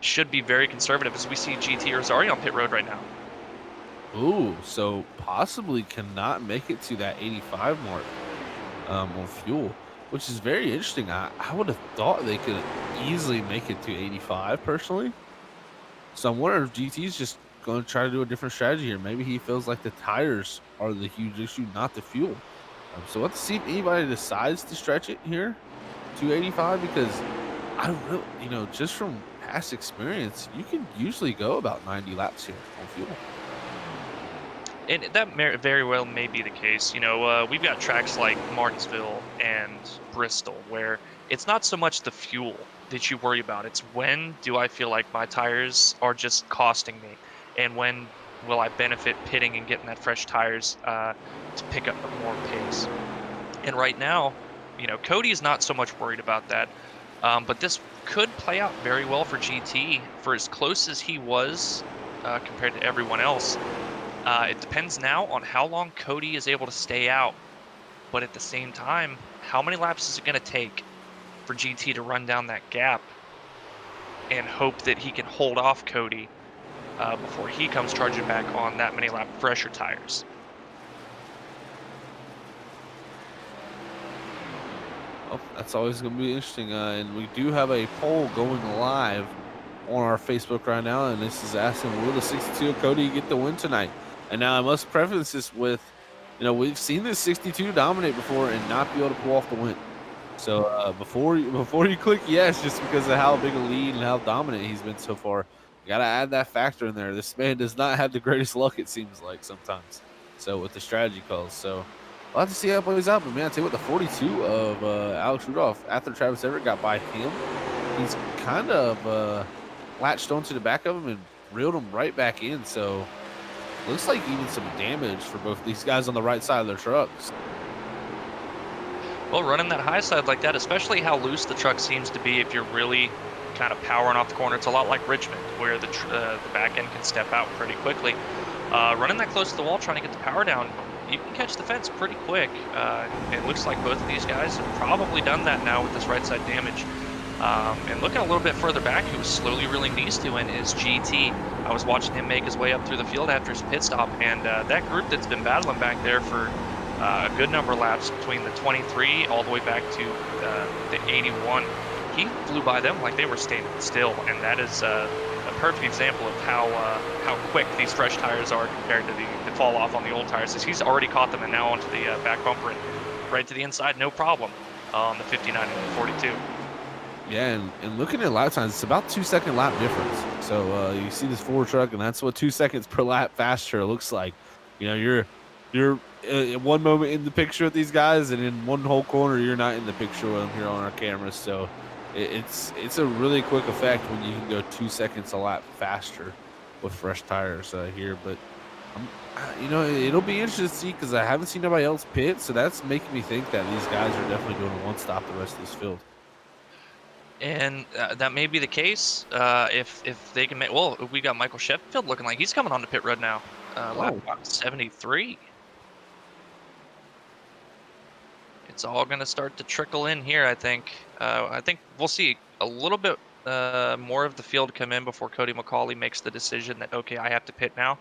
should be very conservative as we see GT Rosari on pit road right now. Ooh, so possibly cannot make it to that 85 mark on fuel, which is very interesting. I would have thought they could easily make it to 85 personally. So I'm wondering if GT's just going to try to do a different strategy here. Maybe he feels like the tires are the huge issue, not the fuel. So let's see if anybody decides to stretch it here to 85, because I really, just from past experience, you can usually go about 90 laps here on fuel. And that very well may be the case. We've got tracks like Martinsville and Bristol where it's not so much the fuel that you worry about. It's when do I feel like my tires are just costing me, and when will I benefit pitting and getting that fresh tires to pick up more pace. And right now, Cody's not so much worried about that, but this could play out very well for GT. For as close as he was compared to everyone else, It depends now on how long Cody is able to stay out. But at the same time, how many laps is it going to take for GT to run down that gap and hope that he can hold off Cody before he comes charging back on that many lap fresher tires? Oh, that's always going to be interesting. And we do have a poll going live on our Facebook right now, and this is asking, will the 62 of Cody get the win tonight? And now I must preface this with, we've seen this 62 dominate before and not be able to pull off the win. So before you click yes, just because of how big a lead and how dominant he's been so far, you gotta add that factor in there. This man does not have the greatest luck, it seems like sometimes. So with the strategy calls, so we'll have to see how it plays out. But man, I tell you what, the 42 of Alex Rudolph after Travis Everett got by him, he's kind of latched onto the back of him and reeled him right back in. So looks like even some damage for both these guys on the right side of their trucks. Well, running that high side like that, especially how loose the truck seems to be if you're really kind of powering off the corner, it's a lot like Richmond, where the back end can step out pretty quickly. Running that close to the wall, trying to get the power down, you can catch the fence pretty quick. It looks like both of these guys have probably done that now with this right side damage. And looking a little bit further back, who was slowly reeling these two in is GT. I was watching him make his way up through the field after his pit stop, and that group that's been battling back there for a good number of laps between the 23 all the way back to the 81, he flew by them like they were standing still, and that is a perfect example of how quick these fresh tires are compared to the fall off on the old tires. He's already caught them and now onto the back bumper and right to the inside, no problem, on the 59 and 42. Yeah, and looking at lap times, it's about 2 second lap difference. So you see this Ford truck, and that's what 2 seconds per lap faster looks like. You're at one moment in the picture with these guys, and in one whole corner you're not in the picture with them here on our cameras. So it's a really quick effect when you can go 2 seconds a lap faster with fresh tires here. But it'll be interesting to see because I haven't seen nobody else pit, so that's making me think that these guys are definitely going to one stop the rest of this field. And that may be the case if they can make. Well, we got Michael Sheffield looking like he's coming on to pit road now. Lap 73. It's all going to start to trickle in here, I think. I think we'll see a little bit more of the field come in before Cody McCauley makes the decision that, okay, I have to pit now,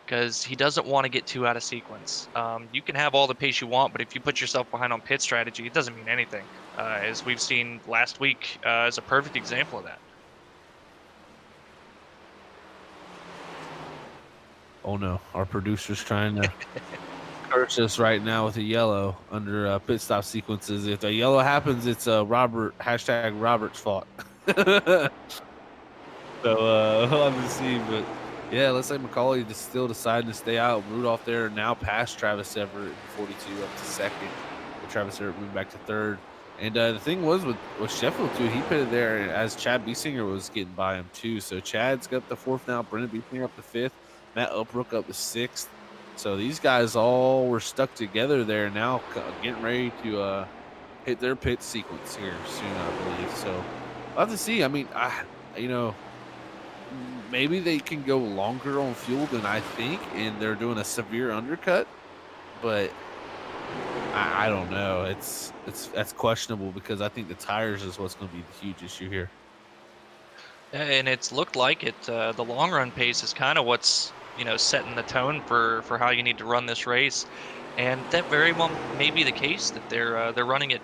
because he doesn't want to get too out of sequence. You can have all the pace you want, but if you put yourself behind on pit strategy, it doesn't mean anything, as we've seen last week as a perfect example of that. Oh no, our producer's trying to curse us right now with a yellow under pit stop sequences. If a yellow happens, it's #Robert's fault. So we'll have to see. But yeah, let's say McCauley just still decided to stay out. Rudolph there now past Travis Everett in 42 up to second. With Travis Everett moving back to third. And the thing was with Sheffield too, he pitted there as Chad Biesinger was getting by him too. So Chad's got the fourth now, Brendan Biesinger up to fifth, Matt Upbrook up to sixth. So these guys all were stuck together there now, getting ready to hit their pit sequence here soon, I believe. So we'll have to see. I mean, maybe they can go longer on fuel than I think, and they're doing a severe undercut, but I don't know. That's questionable because I think the tires is what's going to be the huge issue here. And it's looked like it. The long run pace is kind of what's setting the tone for how you need to run this race, and that very well may be the case that they're running it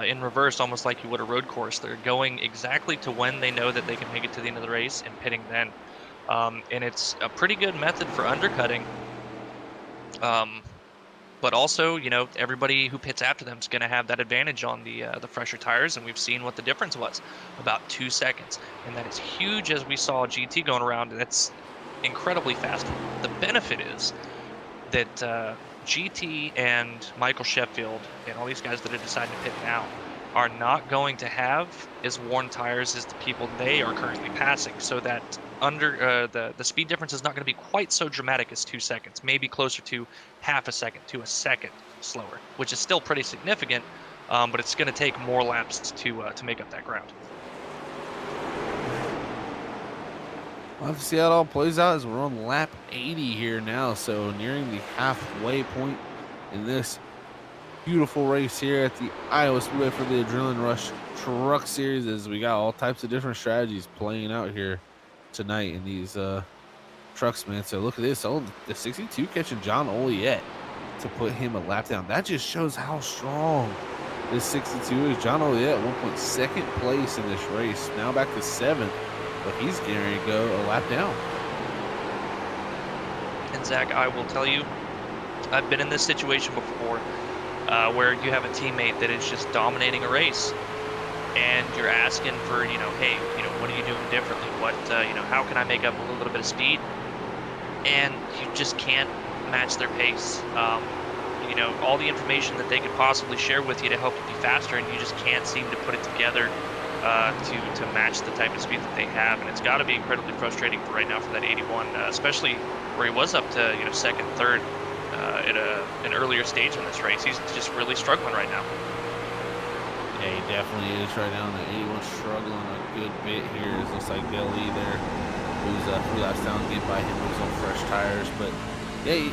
in reverse, almost like you would a road course. They're going exactly to when they know that they can make it to the end of the race and pitting then, and it's a pretty good method for undercutting. But also, everybody who pits after them is going to have that advantage on the fresher tires, and we've seen what the difference was, about 2 seconds, and that is huge as we saw GT going around, and that's incredibly fast. The benefit is that GT and Michael Sheffield and all these guys that have decided to pit now are not going to have as worn tires as the people they are currently passing, so that the speed difference is not going to be quite so dramatic as 2 seconds, maybe closer to half a second to a second slower, which is still pretty significant, but it's going to take more laps to make up that ground. We'll have to see how it all plays out as we're on lap 80 here now. So nearing the halfway point in this beautiful race here at the Iowa Speedway for the Adrenaline Rush Truck Series, as we got all types of different strategies playing out here tonight in these trucks, man. So look at this. Oh, the 62 catching John Oliet to put him a lap down. That just shows how strong this 62 is. John Oliet at 1 point second place in this race. Now back to 7th, but he's getting to go a lap down. And Zach, I will tell you, I've been in this situation before where you have a teammate that is just dominating a race, and you're asking for, hey, what are you doing differently? What, how can I make up a little bit of speed? And you just can't match their pace. All the information that they could possibly share with you to help you be faster, and you just can't seem to put it together to match the type of speed that they have. And it's got to be incredibly frustrating for right now for that 81, especially where he was up to second, third at an earlier stage in this race. He's just really struggling right now. Yeah, he definitely is right now. The 81 struggling a good bit here. It looks like Dale Lee there, who's 3 laps down, get by him with on fresh tires. But yeah,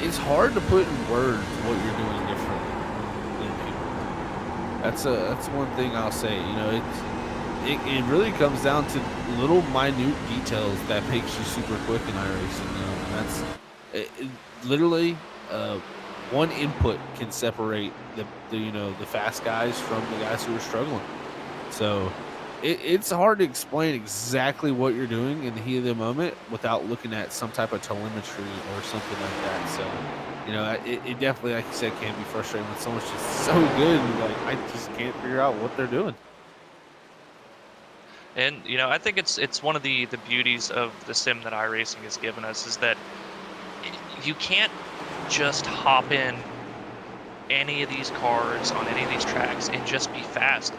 it's hard to put in words what you're doing different than people. That's one thing I'll say. It really comes down to little minute details that makes you super quick in iRacing. And that's literally one input can separate the fast guys from the guys who are struggling. So it's hard to explain exactly what you're doing in the heat of the moment without looking at some type of telemetry or something like that. So it definitely, like you said, can be frustrating when someone's just so good and like I just can't figure out what they're doing. And I think it's one of the beauties of the sim that iRacing has given us is that you can't just hop in any of these cars on any of these tracks and just be fast.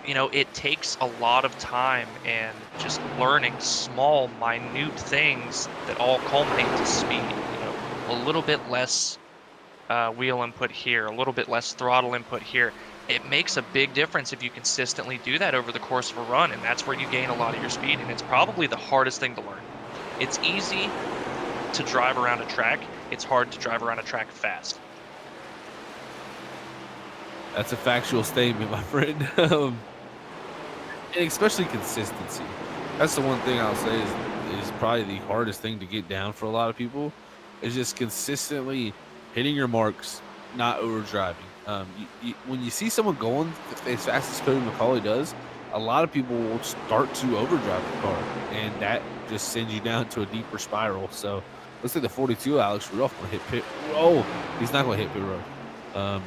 It takes a lot of time and just learning small, minute things that all culminate to speed. A little bit less wheel input here, a little bit less throttle input here. It makes a big difference if you consistently do that over the course of a run, and that's where you gain a lot of your speed, and it's probably the hardest thing to learn. It's easy to drive around a track. It's hard to drive around a track fast. That's a factual statement, my friend. And especially consistency. That's the one thing I'll say is probably the hardest thing to get down for a lot of people, is just consistently hitting your marks, not overdriving. When you see someone going as fast as Cody McCauley does, a lot of people will start to overdrive the car, and that just sends you down to a deeper spiral. So looks like the 42 Alex Rudolph will hit pit. Oh, he's not going to hit pit road.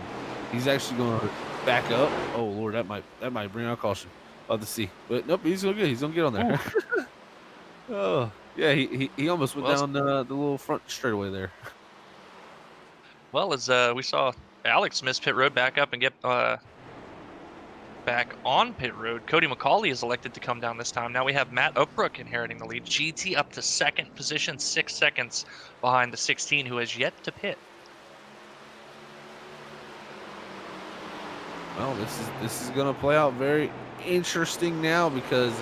He's actually going to back up. Oh Lord, that might bring out caution. Love to see, but nope, he's gonna get on there. Oh yeah, he almost went down the little front straightaway there. Well, as we saw Alex miss pit road, back up and get back on pit road. Cody McCauley is elected to come down this time. Now we have Matt Upbrook inheriting the lead. GT up to second position, 6 seconds behind the 16, who has yet to pit. Well, this is going to play out very interesting now because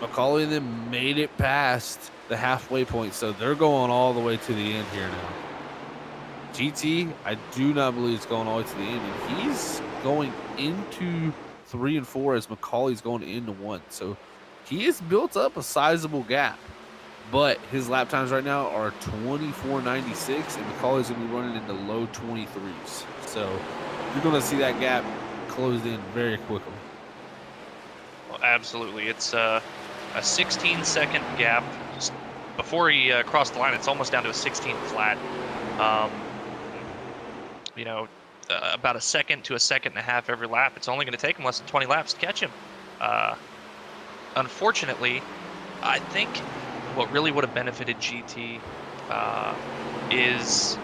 McCauley and them made it past the halfway point, so they're going all the way to the end here now. GT, I do not believe it's going all the way to the end, and he's going into 3 and 4 as McCauley's going into 1. So he has built up a sizable gap, but his lap times right now are 24.96, and McCauley's going to be running in the low 23s. So you're going to see that gap closed in very quickly. Well, absolutely. It's a 16-second gap. Just before he crossed the line, it's almost down to a 16 flat. About a second to a second and a half every lap. It's only going to take him less than 20 laps to catch him. Unfortunately, I think what really would have benefited GT is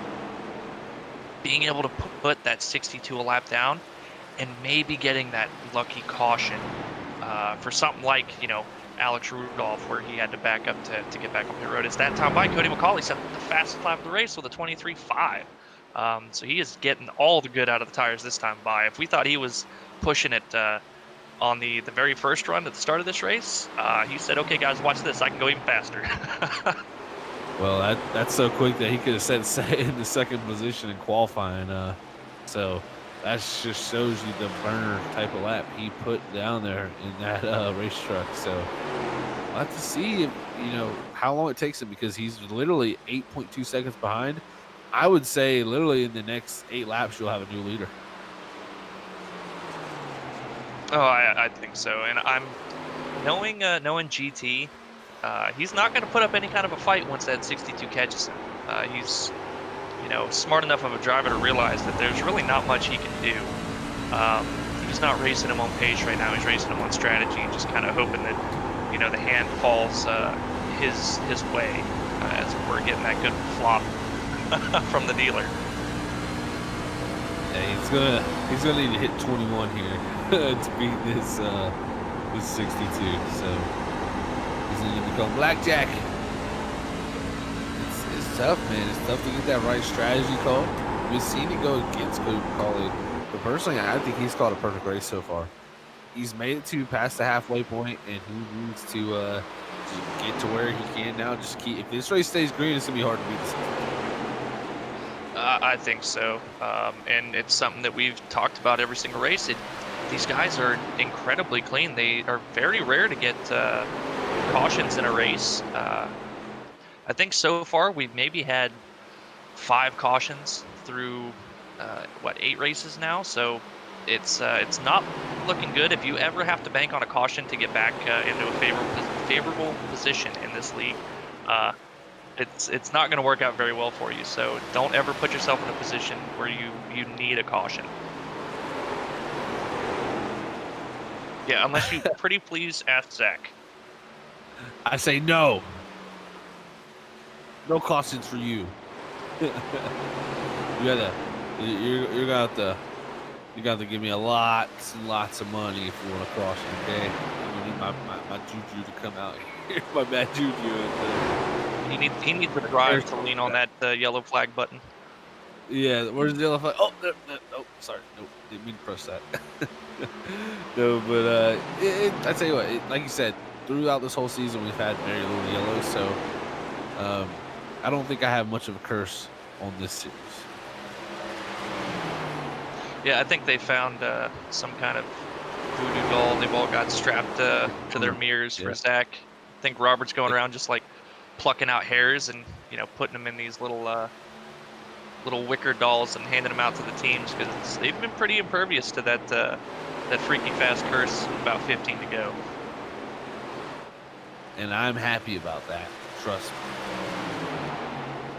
being able to put that 62 a lap down and maybe getting that lucky caution for something like, Alex Rudolph, where he had to back up to get back on pit road. It's that time by Cody McCauley set the fastest lap of the race with a 23.5. So he is getting all the good out of the tires this time by. If we thought he was pushing it on the very first run at the start of this race. He said, "Okay, guys, watch this. I can go even faster." Well, that's so quick that he could have set in the second position in qualifying. So that just shows you the burner type of lap he put down there in that race truck. So we'll have to see if how long it takes him, because he's literally 8.2 seconds behind. I would say literally in the next 8 laps you'll have a new leader. Oh, I think so. And I'm knowing GT, he's not going to put up any kind of a fight once that 62 catches him. He's smart enough of a driver to realize that there's really not much he can do. He's not racing him on pace right now. He's racing him on strategy and just kind of hoping that the hand falls his way as we're getting that good flop from the dealer. Yeah, he's gonna need to hit 21 here to beat this 62. So he's gonna become blackjack. It's tough, man. It's tough to get that right strategy call. We've seen it go against Cody McCauley, but personally, I think he's called a perfect race so far. He's made it to past the halfway point, and he needs to get to where he can now. Just keep. If this race stays green, it's gonna be hard to beat this. I think so, and it's something that we've talked about every single race. These guys are incredibly clean. They are very rare to get cautions in a race. I think so far we've maybe had 5 cautions through 8 races now. So it's not looking good. If you ever have to bank on a caution to get back into a favorable position in this league, it's not going to work out very well for you. So don't ever put yourself in a position where you need a caution. Yeah, unless you pretty please ask Zach. I say no. No cautions for you. You got to give me lots and lots of money if you want a caution, okay? I need my juju to come out here. My bad juju. He needs the drive to lean on that yellow flag button. Yeah, where's the yellow flag? Oh, sorry. Nope, didn't mean to press that. No, but I tell you what, like you said, throughout this whole season, we've had very little yellows, so I don't think I have much of a curse on this series. Yeah, I think they found some kind of voodoo doll. They've all got strapped to their mirrors for Zach. I think Robert's going around just like plucking out hairs and putting them in these little wicker dolls and handing them out to the teams, because they've been pretty impervious to that freaky fast curse with about 15 to go. And I'm happy about that. Trust me.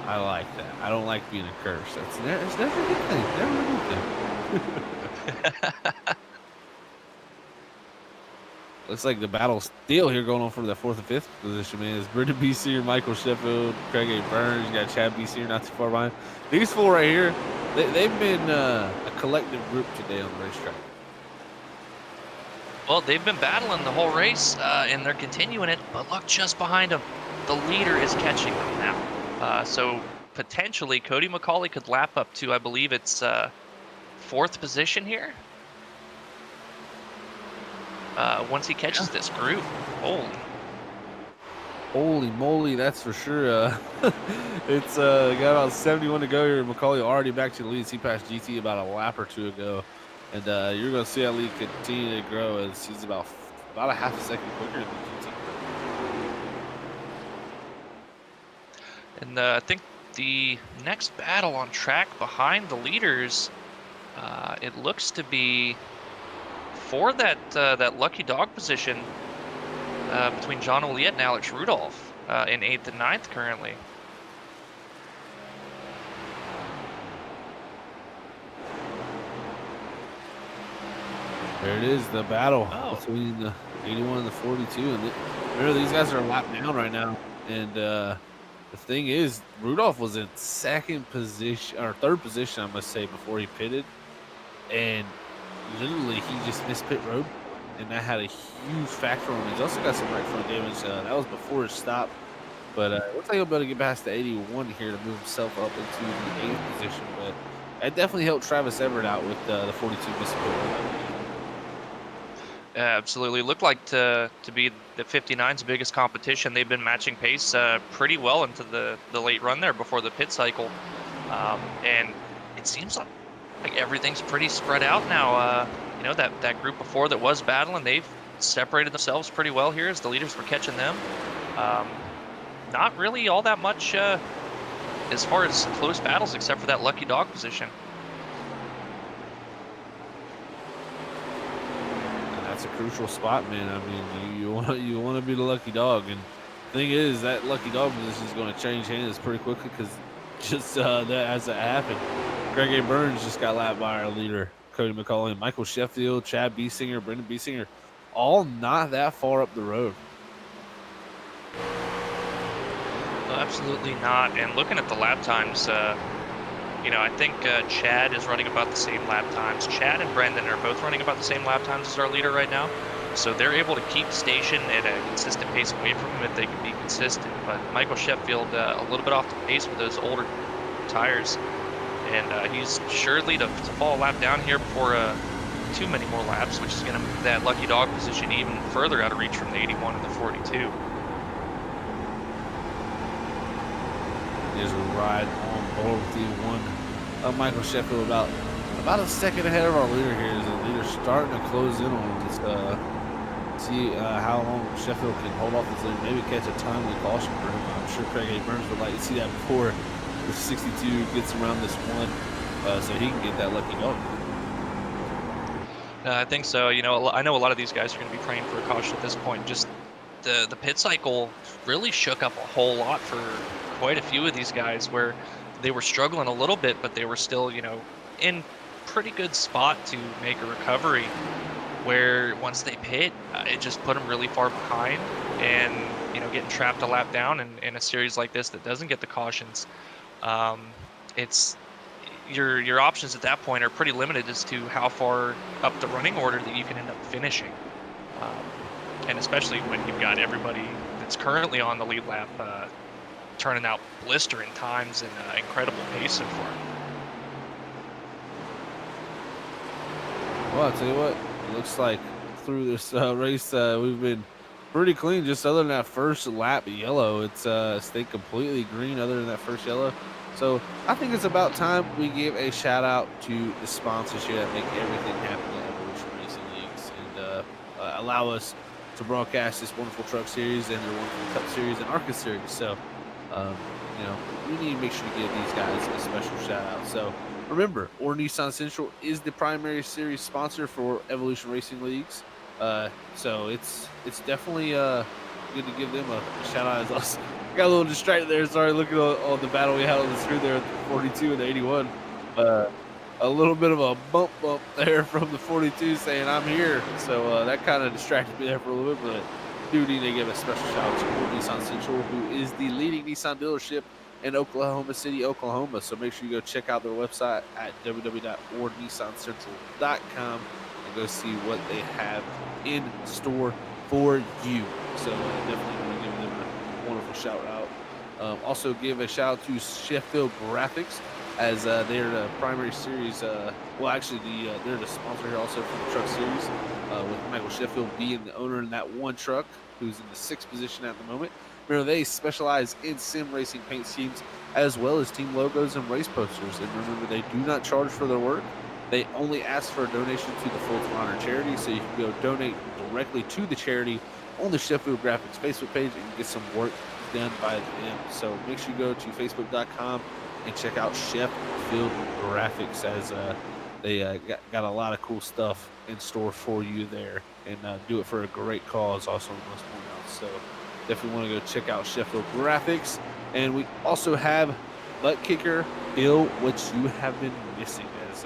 I like that. I don't like being a curse. It's never a good thing. Never a good thing. Looks like the battle's still here going on for the 4th and 5th position, man. It's Brendan B. Sear, Michael Sheffield, Craig A. Burns. You got Chad B. Sear not too far behind. These 4 right here, they've been a collective group today on the racetrack. Well, they've been battling the whole race, and they're continuing it, but look just behind them. The leader is catching them now. So potentially Cody McCauley could lap up to, I believe it's 4th position here. Once he catches this group. Holy moly, that's for sure. It's got about 71 to go here. McCauley already back to the lead. He passed GT about a lap or 2 ago. And you're going to see that lead continue to grow as he's about a half a second quicker than GT. And I think the next battle on track behind the leaders, it looks to be for that lucky dog position between John Oliet and Alex Rudolph in 8th and 9th currently. There it is, the battle between the 81 and the 42. And remember, these guys are a lap down right now. And the thing is, Rudolph was in 2nd position, or 3rd position, I must say, before he pitted. And literally, he just missed pit road. And that had a huge factor on him. He's also got some right front damage. That was before his stop. But looks like he'll be able to get past the 81 here to move himself up into the 8th position. But that definitely helped Travis Everett out with the 42 missing pit road. Absolutely. Looked like to be the 59's biggest competition. They've been matching pace pretty well into the late run there before the pit cycle. And it seems like everything's pretty spread out now. You know, that group before that was battling, they've separated themselves pretty well here as the leaders were catching them. Not really all that much as far as close battles, except for that lucky dog position. That's a crucial spot, man. I mean, you want to be the lucky dog, and the thing is that lucky dog position is going to change hands pretty quickly because just that as it happened, Greg A. Burns just got lapped by our leader Cody McCauley, Michael Sheffield, Chad Biesinger, Brendan Biesinger, all not that far up the road. Absolutely not. And looking at the lap times, you know, I think Chad is running about the same lap times. Chad and Brendan are both running about the same lap times as our leader right now. So they're able to keep station at a consistent pace away from him if they can be consistent. But Michael Sheffield a little bit off the pace with those older tires. And he's surely to fall a lap down here before too many more laps, which is going to move that lucky dog position even further out of reach from the 81 and the 42. There's a ride on board with the one. Michael Sheffield about a second ahead of our leader here. As the leader's starting to close in on this. See how long Sheffield can hold off this lead. Maybe catch a timely caution for him. I'm sure Craig A. Burns would like to see that before the 62 gets around this one, so he can get that lucky dog. I think so. You know, I know a lot of these guys are going to be praying for a caution at this point. Just the pit cycle really shook up a whole lot for quite a few of these guys where they were struggling a little bit, but they were still, you know, in pretty good spot to make a recovery, where once they pit, it just put them really far behind, and, you know, getting trapped a lap down in a series like this that doesn't get the cautions, it's your options at that point are pretty limited as to how far up the running order that you can end up finishing, and especially when you've got everybody that's currently on the lead lap turning out blistering times and incredible pace so far. Well, I'll tell you what, it looks like through this race we've been pretty clean, just other than that first lap yellow. It's stayed completely green other than that first yellow. So I think it's about time we give a shout out to the sponsors here that make everything happen at Evolution Racing Leagues and allow us to broadcast this wonderful truck series and their wonderful cup series and ARCA series. So you know, we need to make sure to give these guys a special shout out. So remember, Or Nissan Central is the primary series sponsor for Evolution Racing Leagues. So it's definitely good to give them a shout out as us. Got a little distracted there. Sorry, looking on the battle we had on the screen there at the 42 and the 81. A little bit of a bump there from the 42 saying I'm here. So that kind of distracted me there for a little bit, but do need to give a special shout out to Or Nissan Central, who is the leading Nissan dealership in Oklahoma City, Oklahoma. So make sure you go check out their website at www.ordnissancentral.com and go see what they have in store for you. So definitely want to give them a wonderful shout out. Also give a shout out to Sheffield Graphics, as they're the primary series. Well, actually, they're the sponsor here also for the truck series, with Michael Sheffield being the owner in that one truck, who's in the 6th position at the moment. Remember, they specialize in sim racing paint schemes as well as team logos and race posters. And remember, they do not charge for their work. They only ask for a donation to the Fulton Honor charity, so you can go donate directly to the charity on the Sheffield Graphics Facebook page and get some work done by them. So make sure you go to facebook.com and check out Sheffield Graphics, as they got a lot of cool stuff in store for you there, and do it for a great cause also, must point out. So definitely want to go check out Sheffield Graphics. And we also have ButtKicker, Bill, what you have been missing, as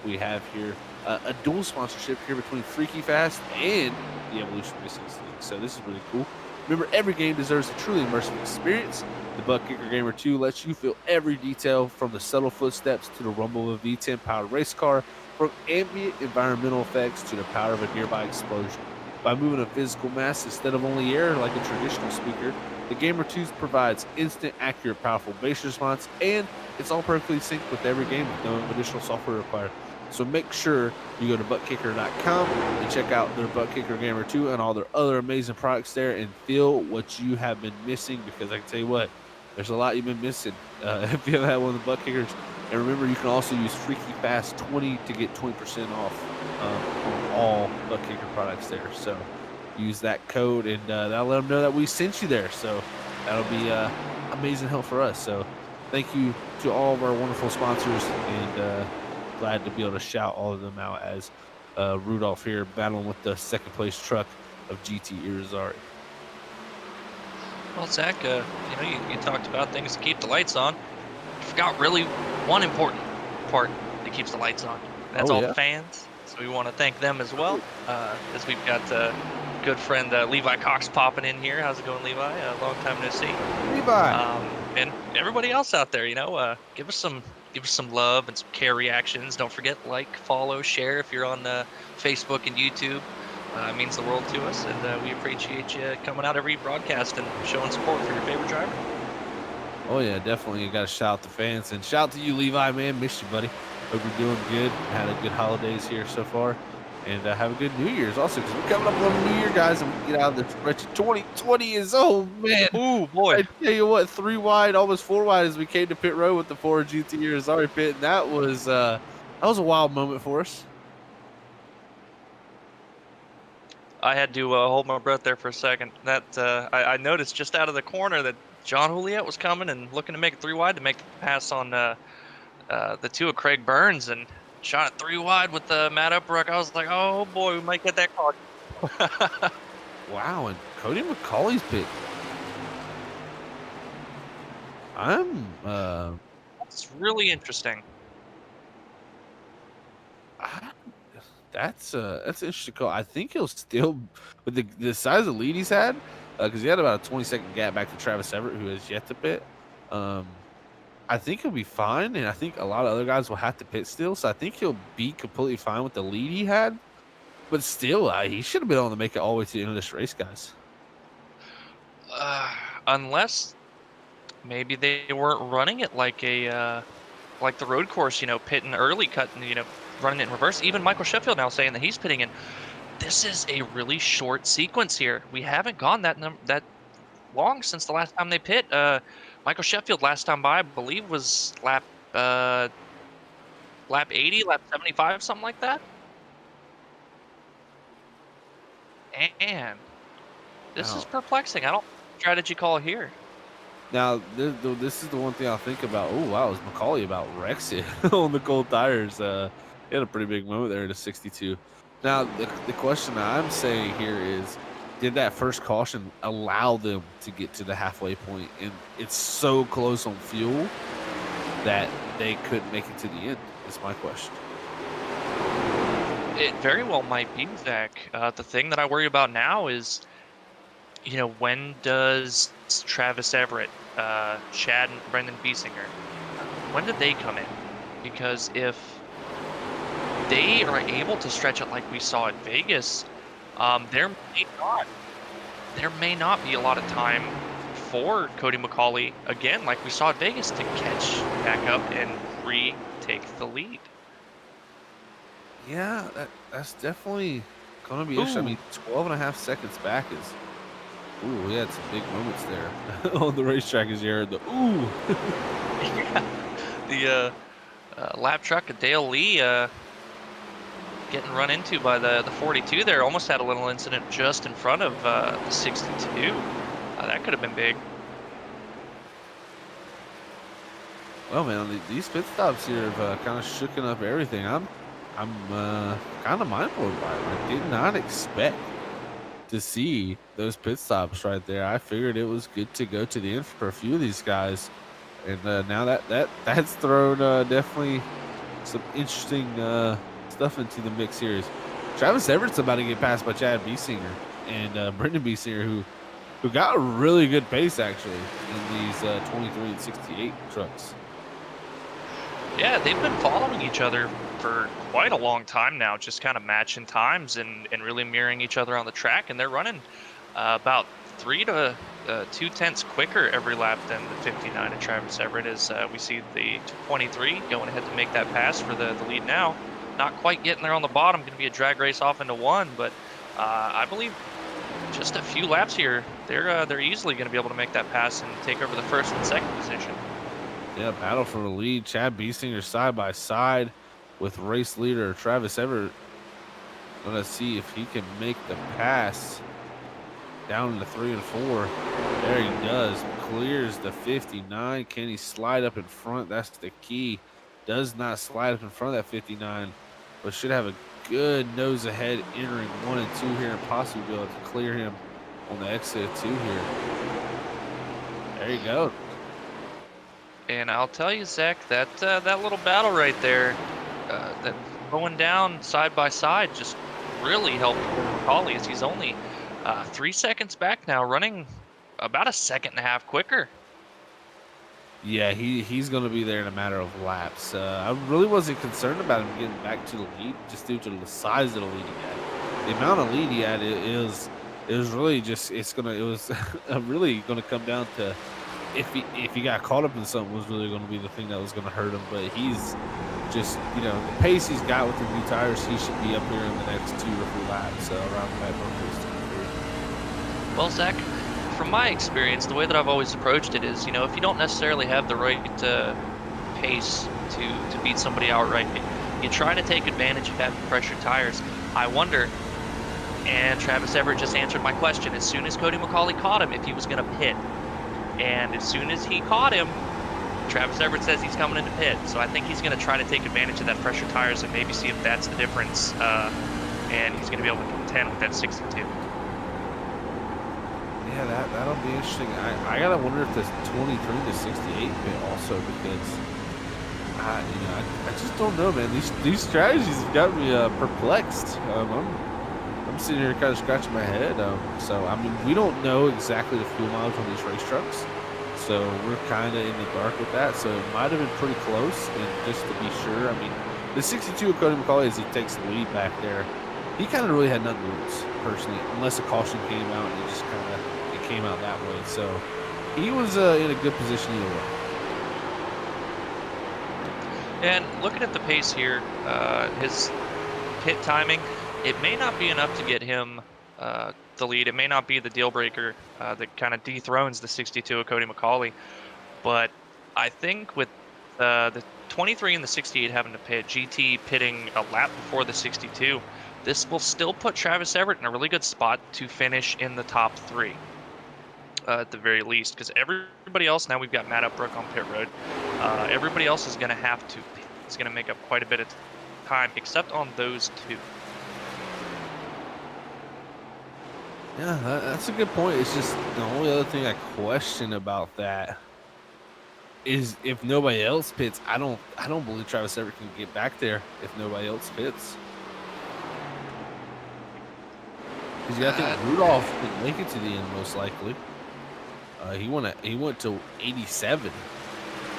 we have here a dual sponsorship here between Freaky Fast and the Evolution Racing League. So this is really cool. Remember, every game deserves a truly immersive experience. The ButtKicker Gamer 2 lets you feel every detail, from the subtle footsteps to the rumble of a V10 powered race car, from ambient environmental effects to the power of a nearby explosion. By moving a physical mass instead of only air like a traditional speaker, the Gamer 2 provides instant, accurate, powerful bass response, and it's all perfectly synced with every game with no additional software required. So make sure you go to ButtKicker.com and check out their ButtKicker Gamer 2 and all their other amazing products there and feel what you have been missing, because I can tell you what, there's a lot you've been missing if you haven't had one of the ButtKickers. And remember, you can also use Freaky Fast 20 to get 20% off on all ButtKicker products there. So use that code, and that'll let them know that we sent you there. So that'll be amazing help for us. So thank you to all of our wonderful sponsors, and glad to be able to shout all of them out as Rudolph here battling with the second place truck of GT Irizarry. Well, Zach, you talked about things to keep the lights on. You forgot really one important part that keeps the lights on. That's all the fans. So we want to thank them as well, as we've got good friend Levi Cox popping in here. How's it going, Levi? Long time no see. Levi. And everybody else out there, give us some love and some care reactions. Don't forget, like, follow, share if you're on Facebook and YouTube. It means the world to us, and we appreciate you coming out every broadcast and showing support for your favorite driver. Oh yeah, definitely. You got to shout out the fans, and shout out to you, Levi, man. Missed you, buddy. Hope you're doing good. Had a good holidays here so far, and have a good New Year's also, because we're coming up on the New Year, guys, and we get out of this stretch. 2020 is, oh man. Ooh boy. I tell you what, 3 wide, almost 4 wide as we came to pit road with the Ford GT Irizarry pit, and that was a wild moment for us. I had to hold my breath there for a second. That I noticed just out of the corner that John Juliet was coming and looking to make it 3 wide to make the pass on the 2 of Craig Burns, and shot it 3 wide with Matt Upruck. I was like, oh boy, we might get that caught. Wow, and Cody McCauley's pit. That's really interesting. That's an interesting call. I think he'll still, with the size of lead he's had, because he had about a 20-second gap back to Travis Everett, who has yet to pit. I think he'll be fine, and I think a lot of other guys will have to pit still, so I think he'll be completely fine with the lead he had. But still, he should have been able to make it all the way to the end of this race, guys. Unless maybe they weren't running it like like the road course, pitting early, cutting, running it in reverse. Even Michael Sheffield now saying that he's pitting in. This is a really short sequence here. We haven't gone that long since the last time they pit. Michael Sheffield last time by, I believe, was lap 80, lap 75, something like that. And this is perplexing. I don't strategy call here. Now, this is the one thing I'll think about. Oh, wow, is McCauley about wrecks it on the cold tires. He had a pretty big moment there at a 62. Now, the question I'm saying here is, did that first caution allow them to get to the halfway point? And it's so close on fuel that they couldn't make it to the end, is my question. It very well might be, Zach. The thing that I worry about now is, when does Travis Everett, Chad and Brendan Biesinger, when did they come in? Because if they are able to stretch it like we saw at Vegas, there may not be a lot of time for Cody McCauley, again, like we saw at Vegas, to catch back up and retake the lead. Yeah, that's definitely going to be interesting. I mean, 12.5 seconds back is... Ooh, we had some big moments there on the racetrack as you heard the ooh. Yeah, the lap truck of Dale Lee getting run into by the 42 there. Almost had a little incident just in front of the 62. That could have been big. Well, man, these pit stops here have kind of shooken up everything. I'm kind of mindful by it. I did not expect to see those pit stops right there. I figured it was good to go to the end for a few of these guys, and now that's thrown definitely some interesting stuff into the mix here. Travis Everett's about to get passed by Chad Biesinger and Brendan Biesinger, who got a really good pace actually in these 23 and 68 trucks. Yeah, they've been following each other for quite a long time now, just kind of matching times and really mirroring each other on the track, and they're running about 3 to 2 tenths quicker every lap than the 59 of Travis Everett, as we see the 23 going ahead to make that pass for the lead now. not quite getting there on the bottom. Going to be a drag race off into one, but I believe just a few laps here, they're easily going to be able to make that pass and take over the first and second position. Yeah, battle for the lead. Chad Biesinger side by side with race leader Travis Everett. Gonna see if he can make the pass down into 3 and 4. There he does. Clears the 59. Can he slide up in front? That's the key. Does not slide up in front of that 59, but should have a good nose ahead entering 1 and 2 here and possibly be able to clear him on the exit of 2 here. There you go. And I'll tell you, Zach, that little battle right there, that going down side by side, just really helped Macaulay, as he's only 3 seconds back now, running about a second and a half quicker. Yeah, he's going to be there in a matter of laps. I really wasn't concerned about him getting back to the lead just due to the size of the lead he had. The amount of lead he had it was really just really going to come down to if he got caught up in something was really going to be the thing that was going to hurt him. But he's just, the pace he's got with the new tires, he should be up here in the next 2 or 3 laps around that race. Well, Zach, from my experience, the way that I've always approached it is, if you don't necessarily have the right pace to beat somebody outright, you try to take advantage of having pressured tires. I wonder, and Travis Everett just answered my question, as soon as Cody Macaulay caught him, if he was going to pit. And as soon as he caught him, Travis Everett says he's coming into pit. So I think he's going to try to take advantage of that pressure tires and maybe see if that's the difference. And he's going to be able to contend with that 62. Yeah, that'll be interesting. I gotta wonder if this 23 to 68 bit also, because I just don't know, man. These strategies have got me perplexed. I'm sitting here kind of scratching my head. So I mean, we don't know exactly the fuel mileage on these race trucks, so we're kind of in the dark with that. So it might have been pretty close. And just to be sure, I mean, the 62 of Cody Macaulay, as he takes the lead back there, he kind of really had nothing to lose personally, unless a caution came out and it just kind of came out that way. So he was in a good position either way. And looking at the pace here, his pit timing, it may not be enough to get him the lead. It may not be the deal breaker that kind of dethrones the 62 of Cody Macaulay. But I think with the 23 and the 68 having to pit, GT pitting a lap before the 62, this will still put Travis Everett in a really good spot to finish in the top 3. At the very least, because everybody else, now we've got Matt Upbrook on pit road, everybody else is going to have to pit. It's going to make up quite a bit of time, except on those 2. Yeah, that's a good point. It's just the only other thing I question about that is if nobody else pits, I don't believe Travis Everett can get back there if nobody else pits. Because I think Rudolph didn't make it to the end most likely. He went to 87,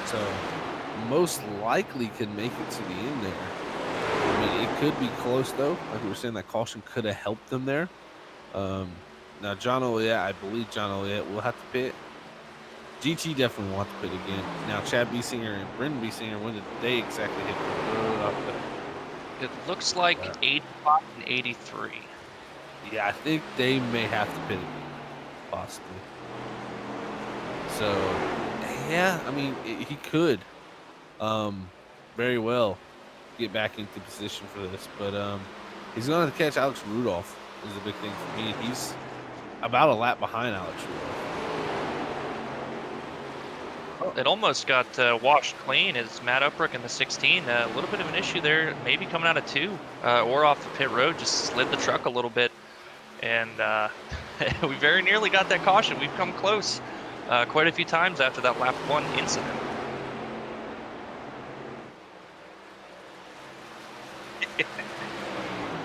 so most likely could make it to the end there. I mean, it could be close though. Like we were saying, that caution could have helped them there. Now John Olliett, I believe John Olliett will have to pit. GT definitely will have to pit again. Now Chad Biesinger and Brendan Biesinger, when did they exactly hit the road off the? It looks like 85 and 83. Yeah, I think they may have to pit again, possibly. So, yeah, I mean, he could very well get back into position for this, but he's going to have to catch Alex Rudolph is the big thing for me. He's about a lap behind Alex Rudolph. It almost got washed clean as Matt Upbrook in the 16. A little bit of an issue there, maybe coming out of 2 or off the pit road, just slid the truck a little bit. And we very nearly got that caution. We've come close quite a few times after that lap 1 incident.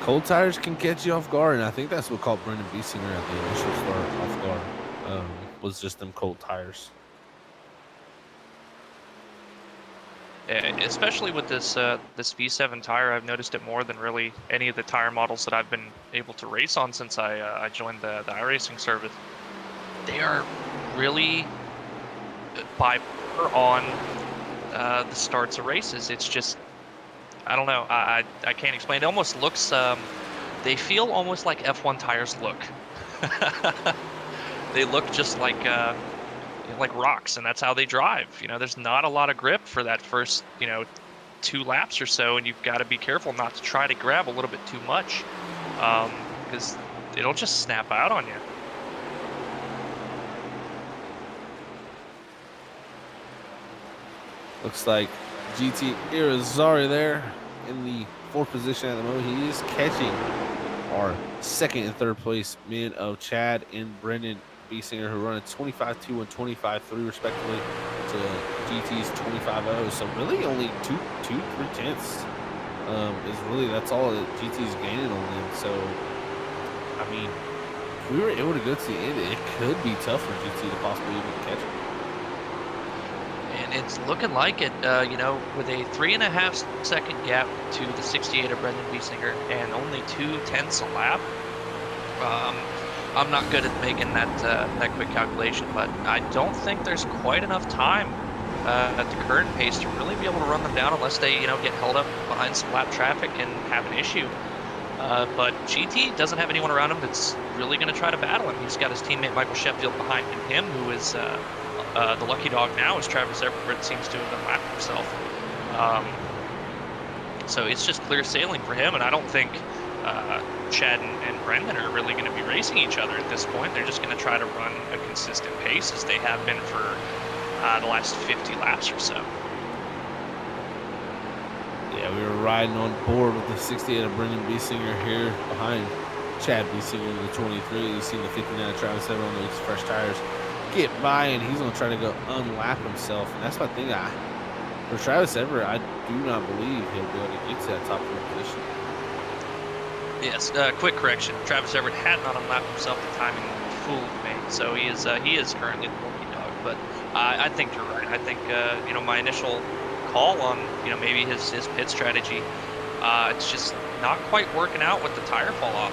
Cold tires can catch you off guard, and I think that's what caught Brendan Biesinger at the initial start off guard, was just them cold tires. Especially with this V7 tire, I've noticed it more than really any of the tire models that I've been able to race on since I joined the iRacing service. They are really bipolar on the starts of races. It's just I don't know. I can't explain. It almost looks. They feel almost like F1 tires look. They look just like rocks, and that's how they drive. There's not a lot of grip for that first 2 laps or so, and you've got to be careful not to try to grab a little bit too much, because it'll just snap out on you. Looks like GT Irizarry there in the 4th position at the moment. He is catching our 2nd and 3rd place men of Chad and Brendan Biesinger, who run a 25.2 and 25.3 respectively to GT's 25.0. So really only 3 tenths is really, that's all that GT's gaining on them. So I mean, if we were able to go to the end, it could be tough for GT to possibly even catch him. And it's looking like it, with a 3.5-second gap to the 68 of Brendan Biesinger and only 0.2 a lap. I'm not good at making that quick calculation, but I don't think there's quite enough time at the current pace to really be able to run them down unless they, get held up behind some lap traffic and have an issue. But GT doesn't have anyone around him that's really going to try to battle him. He's got his teammate Michael Sheffield behind him, who is the lucky dog now, as Travis Everett seems to have unlapped himself. So it's just clear sailing for him, and I don't think Chad and Brendan are really going to be racing each other at this point. They're just going to try to run a consistent pace as they have been for the last 50 laps or so. Yeah, we were riding on board with the 68 of Brendan Biesinger here behind Chad Biesinger in the 23. You've seen the 59 of Travis Everett on those fresh tires get by, and he's going to try to go unlap himself. And that's my thing. For Travis Everett, I do not believe he'll be able to get to that top 4 position. Yes, quick correction. Travis Everett had not unlapped himself. The timing fooled me. So he is currently the lucky dog. But I think you're right. I think my initial call on maybe his pit strategy, it's just not quite working out with the tire fall off.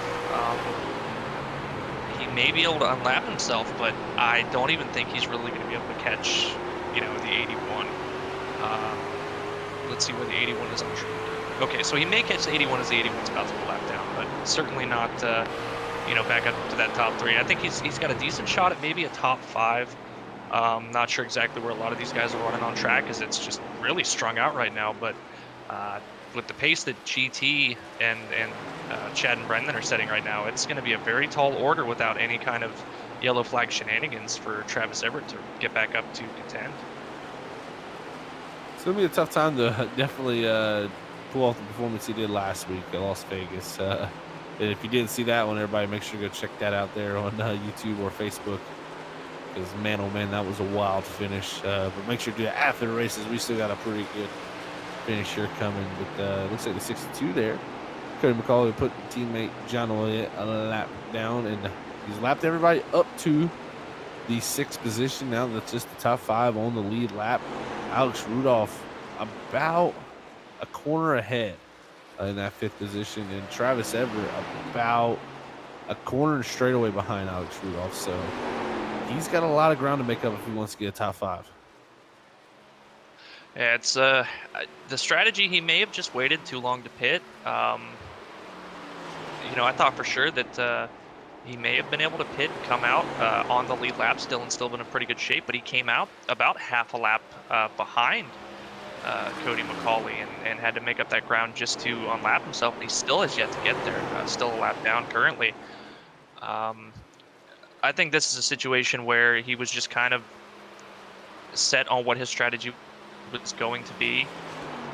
He may be able to unlap himself, but I don't even think he's really going to be able to catch the 81. Let's see where the 81 is on track. Okay, so he may catch the 81 as the 81's about to go lap down, but certainly not back up to that top 3. I think he's got a decent shot at maybe a top 5. Not sure exactly where a lot of these guys are running on track, because it's just really strung out right now. But with the pace that GT and Chad and Brendan are setting right now, it's going to be a very tall order without any kind of yellow flag shenanigans for Travis Everett to get back up to contend. It's going to be a tough time to definitely pull off the performance he did last week at Las Vegas. And if you didn't see that one, everybody make sure to go check that out there on YouTube or Facebook. Because, man, oh, man, that was a wild finish. But make sure to do that after the races. We still got a pretty good finish here coming. But it looks like the 62 there. Cody McCauley put teammate John Elliott a lap down. And he's lapped everybody up to the 6th position. Now that's just the top 5 on the lead lap. Alex Rudolph about a corner ahead in that 5th position. And Travis Everett about a corner and straightaway behind Alex Rudolph. So he's got a lot of ground to make up if he wants to get a top 5. Yeah, it's the strategy. He may have just waited too long to pit. I thought for sure that he may have been able to pit and come out on the lead lap still been in pretty good shape, but he came out about half a lap behind Cody McCauley and had to make up that ground just to unlap himself, and he still has yet to get there. Still a lap down currently. I think this is a situation where he was just kind of set on what his strategy was going to be,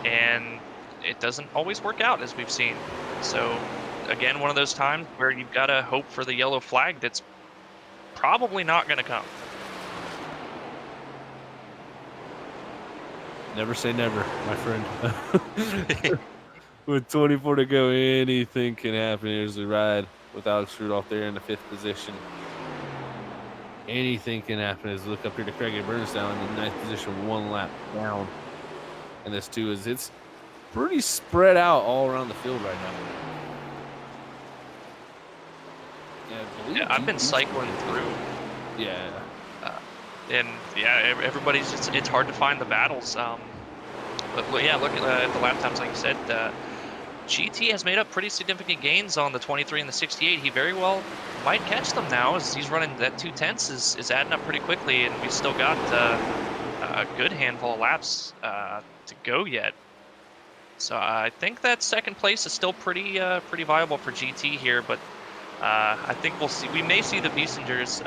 and it doesn't always work out, as we've seen. So again, one of those times where you've got to hope for the yellow flag that's probably not going to come. Never say never, my friend. With 24 to go, anything can happen. Here's the ride with Alex Rudolph there in the 5th position. Anything can happen. As we look up here to Craig Burnstown in the 9th position, 1 lap down. And this too is it's pretty spread out all around the field right now. Yeah, I've been cycling through. Yeah. And yeah, everybody's it's hard to find the battles. But yeah, look at the lap times, like you said. GT has made up pretty significant gains on the 23 and the 68. He very well might catch them now, as he's running that 2/10 is adding up pretty quickly, and we've still got a good handful of laps to go yet. So I think that second place is still pretty viable for GT here, but I think we'll see. We may see the Biesingers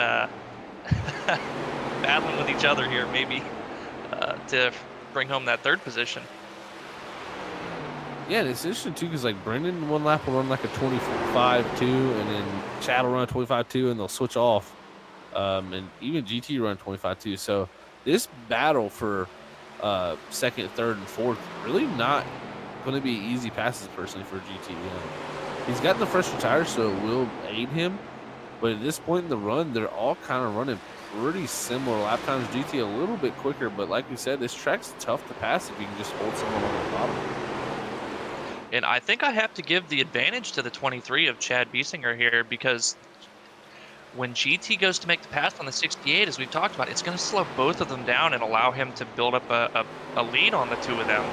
battling with each other here, maybe to bring home that third position. Yeah, and it's interesting too because like Brendan one lap will run like a 25-2, and then Chad will run a 25-2, and they'll switch off. And even GT run 25-2. So this battle for second, third, and fourth really not going to be easy passes personally for GT. He's got the fresher tires, so it will aid him. But at this point in the run, they're all kind of running pretty similar lap times. GT a little bit quicker, but like we said, this track's tough to pass if you can just hold someone on the bottom. And I think I have to give the advantage to the 23 of Chad Biesinger here, because when GT goes to make the pass on the 68, as we've talked about, it's going to slow both of them down and allow him to build up a lead on the two of them.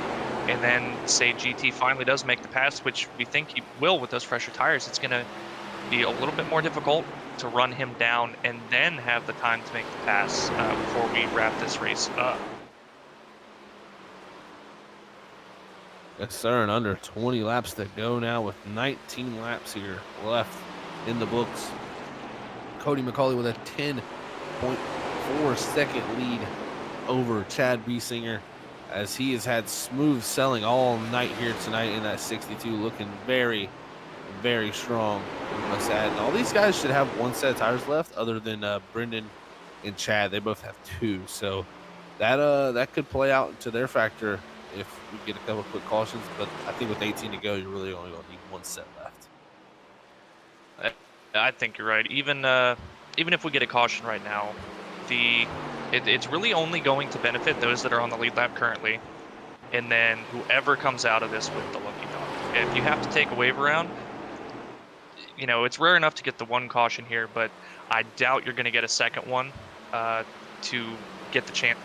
And then say GT finally does make the pass, which we think he will with those fresher tires, it's going to be a little bit more difficult to run him down and then have the time to make the pass before we wrap this race up. Yes, sir, and under 20 laps to go now with 19 laps here left in the books. Cody McCauley with a 10.4 second lead over Chad Biesinger, as he has had smooth selling all night here tonight in that 62, looking very, very strong, we must add. And all these guys should have one set of tires left other than Brendan and Chad. They both have two, so that could play out to their factor if we get a couple quick cautions, but I think with 18 to go, you're really only going to need one set left. I think you're right. Even if we get a caution right now, it's really only going to benefit those that are on the lead lap currently, and then whoever comes out of this with the lucky dog. If you have to take a wave around, it's rare enough to get the one caution here, but I doubt you're going to get a second one to get the chance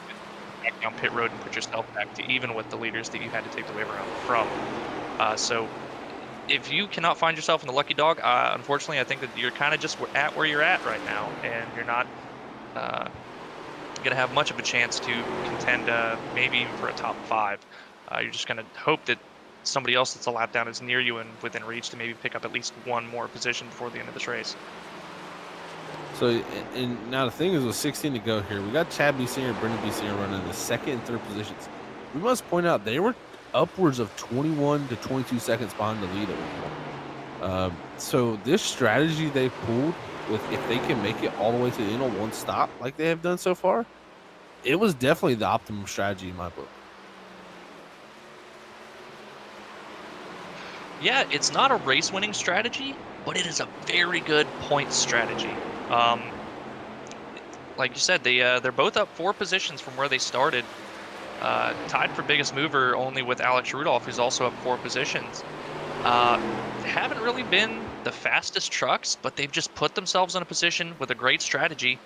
back down pit road and put yourself back to even with the leaders that you had to take the wave around from. So if you cannot find yourself in the lucky dog, unfortunately, I think that you're kind of just at where you're at right now, and you're not going to have much of a chance to contend maybe even for a top 5. You're just going to hope that somebody else that's a lap down is near you and within reach to maybe pick up at least one more position before the end of this race. So, and now the thing is, with 16 to go here, we got Chad Biesinger and Brendan Biesinger running the second and third positions. We must point out they were upwards of 21 to 22 seconds behind the lead at one point. So this strategy they pulled, with if they can make it all the way to the end on one stop like they have done so far, it was definitely the optimum strategy in my book. Yeah, it's not a race-winning strategy, but it is a very good point strategy. Like you said, they're both up 4 positions from where they started. Tied for biggest mover only with Alex Rudolph, who's also up 4 positions. Haven't really been the fastest trucks, but they've just put themselves in a position with a great strategy.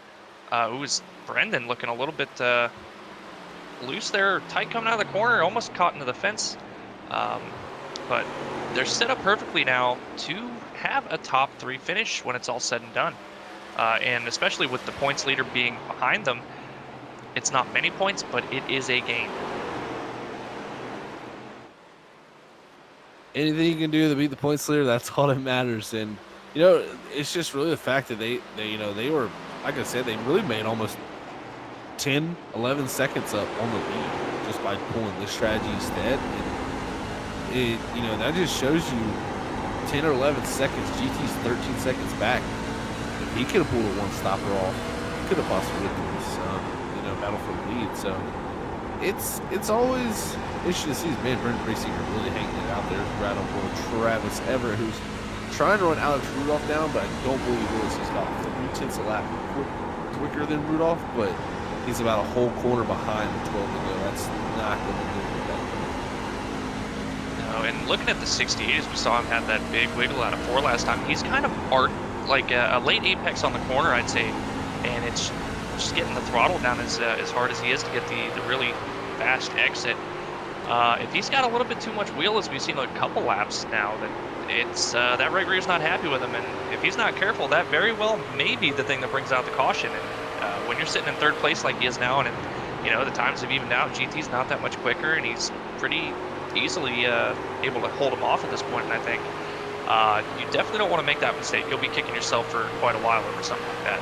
Was Brendan looking a little bit loose there, tight coming out of the corner, almost caught into the fence. But they're set up perfectly now to have a top 3 finish when it's all said and done. And especially with the points leader being behind them, it's not many points, but it is a gain. Anything you can do to beat the points leader, that's all that matters. And it's just really the fact that they were, like I said, they really made almost 10, 11 seconds up on the lead just by pulling this strategy instead. And that just shows you 10 or 11 seconds. GT's 13 seconds back. If he could have pulled a one stopper off, he could have possibly won this battle for the lead. So it's always interesting to see this man Brendan Biesinger really hanging it out there right on board Travis Everett, who's trying to run Alex Rudolph down, but I don't believe he is. He's about 3/10 a lap quicker than Rudolph, but he's about a whole corner behind with 12 to go. That's not going to do it. No, and looking at the 68s, we saw him have that big wiggle out of 4 last time. He's kind of like a late apex on the corner, I'd say, and it's just getting the throttle down as hard as he is to get the really fast exit. If he's got a little bit too much wheel, as we've seen a couple laps now, that it's that right rear is not happy with him, and if he's not careful, that very well may be the thing that brings out the caution. And when you're sitting in third place like he is now, and the times have evened out, GT's not that much quicker, and he's pretty easily able to hold him off at this point. And I think you definitely don't want to make that mistake. You'll be kicking yourself for quite a while over something like that.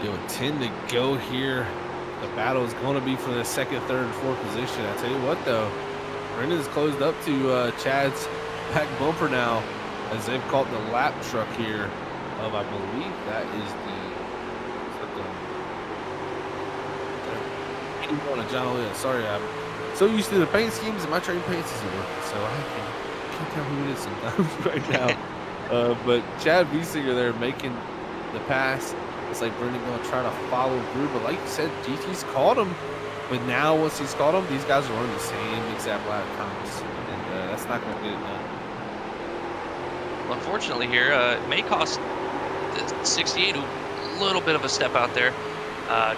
You'll tend to go here. The battle is going to be for the second, third, and fourth position. I tell you what, though, Brendan's closed up to Chad's back bumper now, as they've caught the lap truck here of, I believe that is the John O'Leary. Sorry, I'm so used to the paint schemes, and my trading paints isn't working, so I can't tell who it is sometimes right now. But Chad Biesinger there making the pass. It's like Brendan going to try to follow through, but like you said, GT's caught him. But now once he's caught him, these guys are running the same exact lap times, and that's not going to get it done. Well, unfortunately here, it may cost the 68 a little bit of a step out there.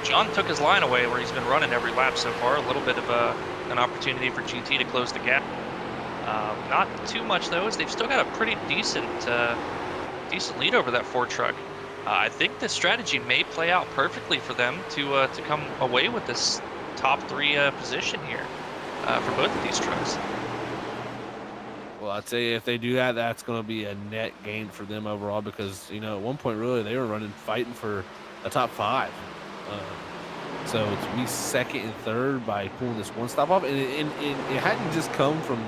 John took his line away where he's been running every lap so far. A little bit of an opportunity for GT to close the gap. Not too much though, as they've still got a pretty decent lead over that Ford truck. I think this strategy may play out perfectly for them to come away with this top three position here for both of these trucks. Well, I'd say if they do that, that's going to be a net gain for them overall, because at one point really they were fighting for a top 5. So to be second and third by pulling this one stop off, and it hadn't just come from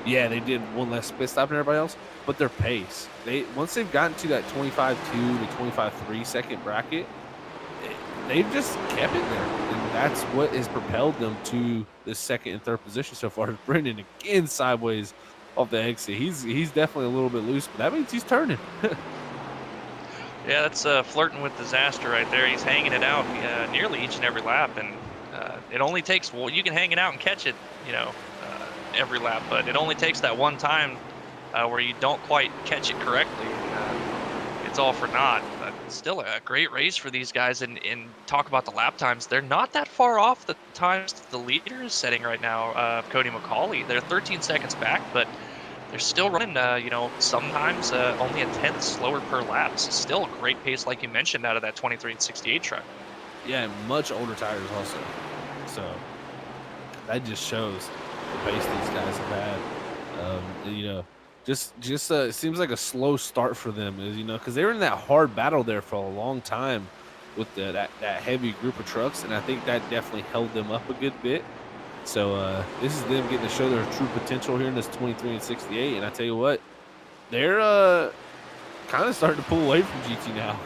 yeah, they did one less pit stop than everybody else, but their pace. Once they've gotten to that 25.2 to 25.3 second bracket, they've just kept it there, and that's what has propelled them to the second and third position so far. Brendan again sideways off the exit. He's definitely a little bit loose, but that means he's turning. Yeah, that's flirting with disaster right there. He's hanging it out nearly each and every lap, and it only takes, well, you can hang it out and catch it, every lap, but it only takes that one time where you don't quite catch it correctly. It's all for naught. But still a great race for these guys, and talk about the lap times. They're not that far off the times the leader is setting right now, Cody McCauley. They're 13 seconds back, but they're still running, sometimes only a tenth slower per lap. So still a great pace, like you mentioned, out of that 23 and 68 truck. Yeah, and much older tires also. So that just shows the pace these guys have had. Just it seems like a slow start for them, because they were in that hard battle there for a long time with that heavy group of trucks, and I think that definitely held them up a good bit. So this is them getting to show their true potential here in this 23 and 68, and I tell you what, they're kind of starting to pull away from GT now.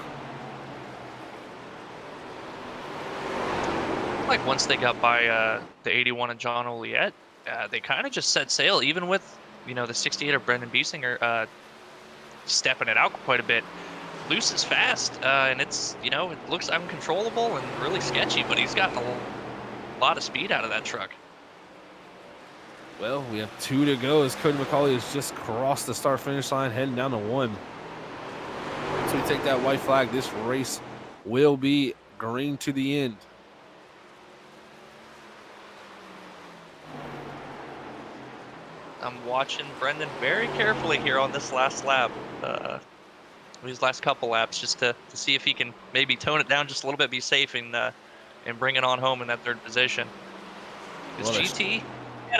Like once they got by the 81 and John Oliet, they kind of just set sail, even with the 68 of Brendan Biesinger stepping it out quite a bit. Loose is fast, and it's it looks uncontrollable and really sketchy, but he's gotten a lot of speed out of that truck. Well, we have 2 to go as Cody McCauley has just crossed the start-finish line, heading down to 1. So we take that white flag. This race will be green to the end. I'm watching Brendan very carefully here on this last lap, these last couple laps, just to see if he can maybe tone it down just a little bit, be safe, and bring it on home in that third position. Because GT,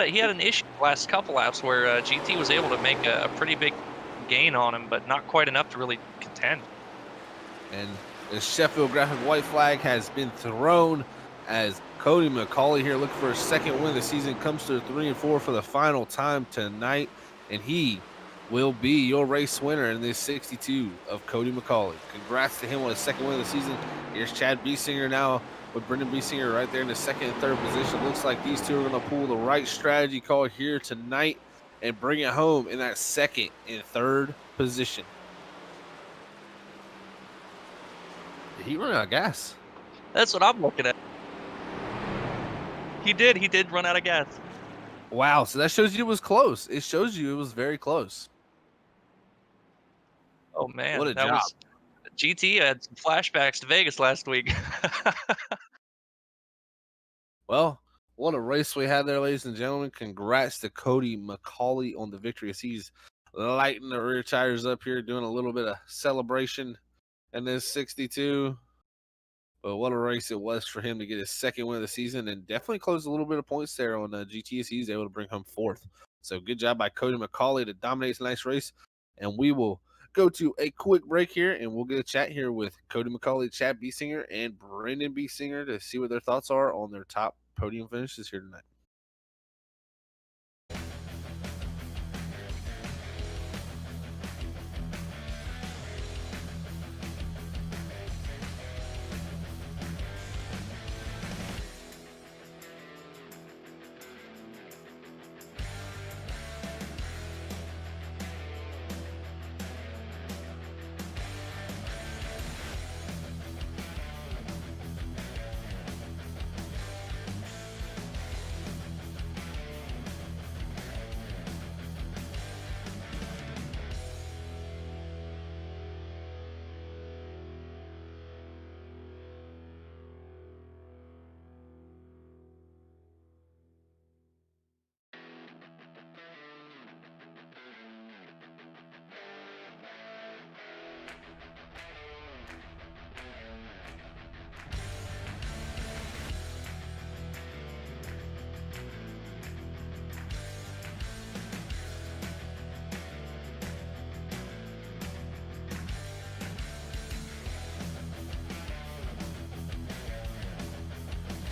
he had an issue the last couple laps where GT was able to make a pretty big gain on him, but not quite enough to really contend. And the Sheffield graphic white flag has been thrown as Cody McCauley here looking for his second win of the season comes to 3 and 4 for the final time tonight, and he will be your race winner in this 62 of Cody McCauley. Congrats to him on his second win of the season. Here's Chad Biesinger now with Brendan Biesinger right there in the second and third position. Looks like these two are going to pull the right strategy call here tonight and bring it home in that second and third position. Did he run out of gas? That's what I'm looking at. He did run out of gas. Wow, so that shows you it was close. It shows you it was very close. Oh man, what a job. GT had some flashbacks to Vegas last week. Well, What a race we had there, ladies and gentlemen. Congrats to Cody McCauley on the victory as he's lighting the rear tires up here, doing a little bit of celebration in this 62. But what a race it was for him to get his second win of the season and definitely closed a little bit of points there on GTS. He's able to bring home fourth. So good job by Cody McCauley to dominate tonight's race. And we will go to a quick break here and we'll get a chat here with Cody McCauley, Chad Biesinger, and Brendan Biesinger to see what their thoughts are on their top podium finishes here tonight.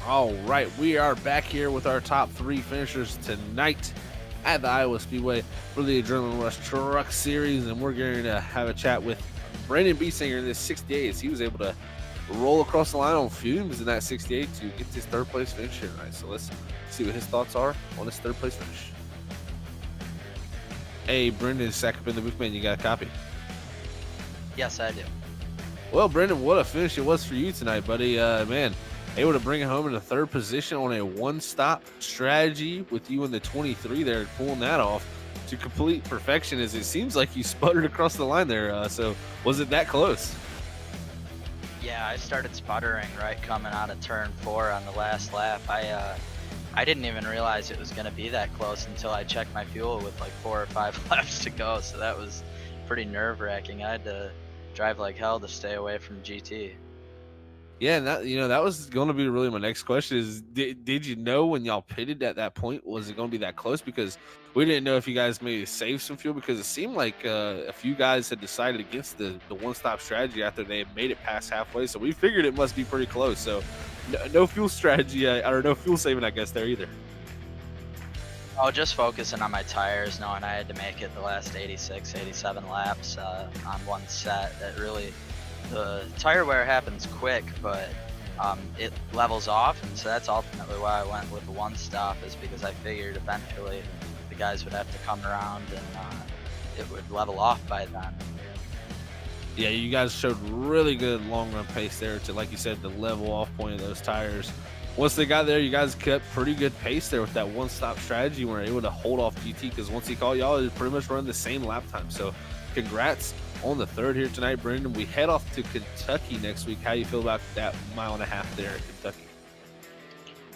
All right, we are back here with our top three finishers tonight at the Iowa Speedway for the Adrenaline Rush Truck Series, and we're going to have a chat with Brendan Biesinger in this 68 as he was able to roll across the line on fumes in that 68 to get his third place finish here tonight. So let's see what his thoughts are on his third place finish. Hey, Brendan, sack up in the booth, man. You got a copy? Yes, I do. Well, Brendan, what a finish it was for you tonight, buddy. Man, able to bring it home in the third position on a one-stop strategy with you in the 23 there, pulling that off to complete perfection as it seems like you sputtered across the line there. So was it that close? Yeah, I started sputtering right coming out of turn 4 on the last lap. I didn't even realize it was going to be that close until I checked my fuel with like 4 or 5 laps to go. So that was pretty nerve-wracking. I had to drive like hell to stay away from GT. Yeah, and that was going to be really my next question is, did you know when y'all pitted at that point, was it going to be that close? Because we didn't know if you guys maybe saved some fuel, because it seemed like a few guys had decided against the one-stop strategy after they had made it past halfway. So we figured it must be pretty close. So no fuel strategy, or no fuel saving, I guess, there either. Oh, just focusing on my tires, knowing I had to make it the last 86, 87 laps on one set. That really, the tire wear happens quick, but it levels off, and so that's ultimately why I went with the one stop, is because I figured eventually the guys would have to come around and it would level off by then. Yeah, you guys showed really good long run pace there to, like you said, the level off point of those tires. Once they got there, you guys kept pretty good pace there with that one-stop strategy. You were able to hold off GT because once he called y'all, it pretty much run the same lap time. So congrats on the third here tonight, Brendan. We head off to Kentucky next week. How you feel about that mile and a half there at Kentucky?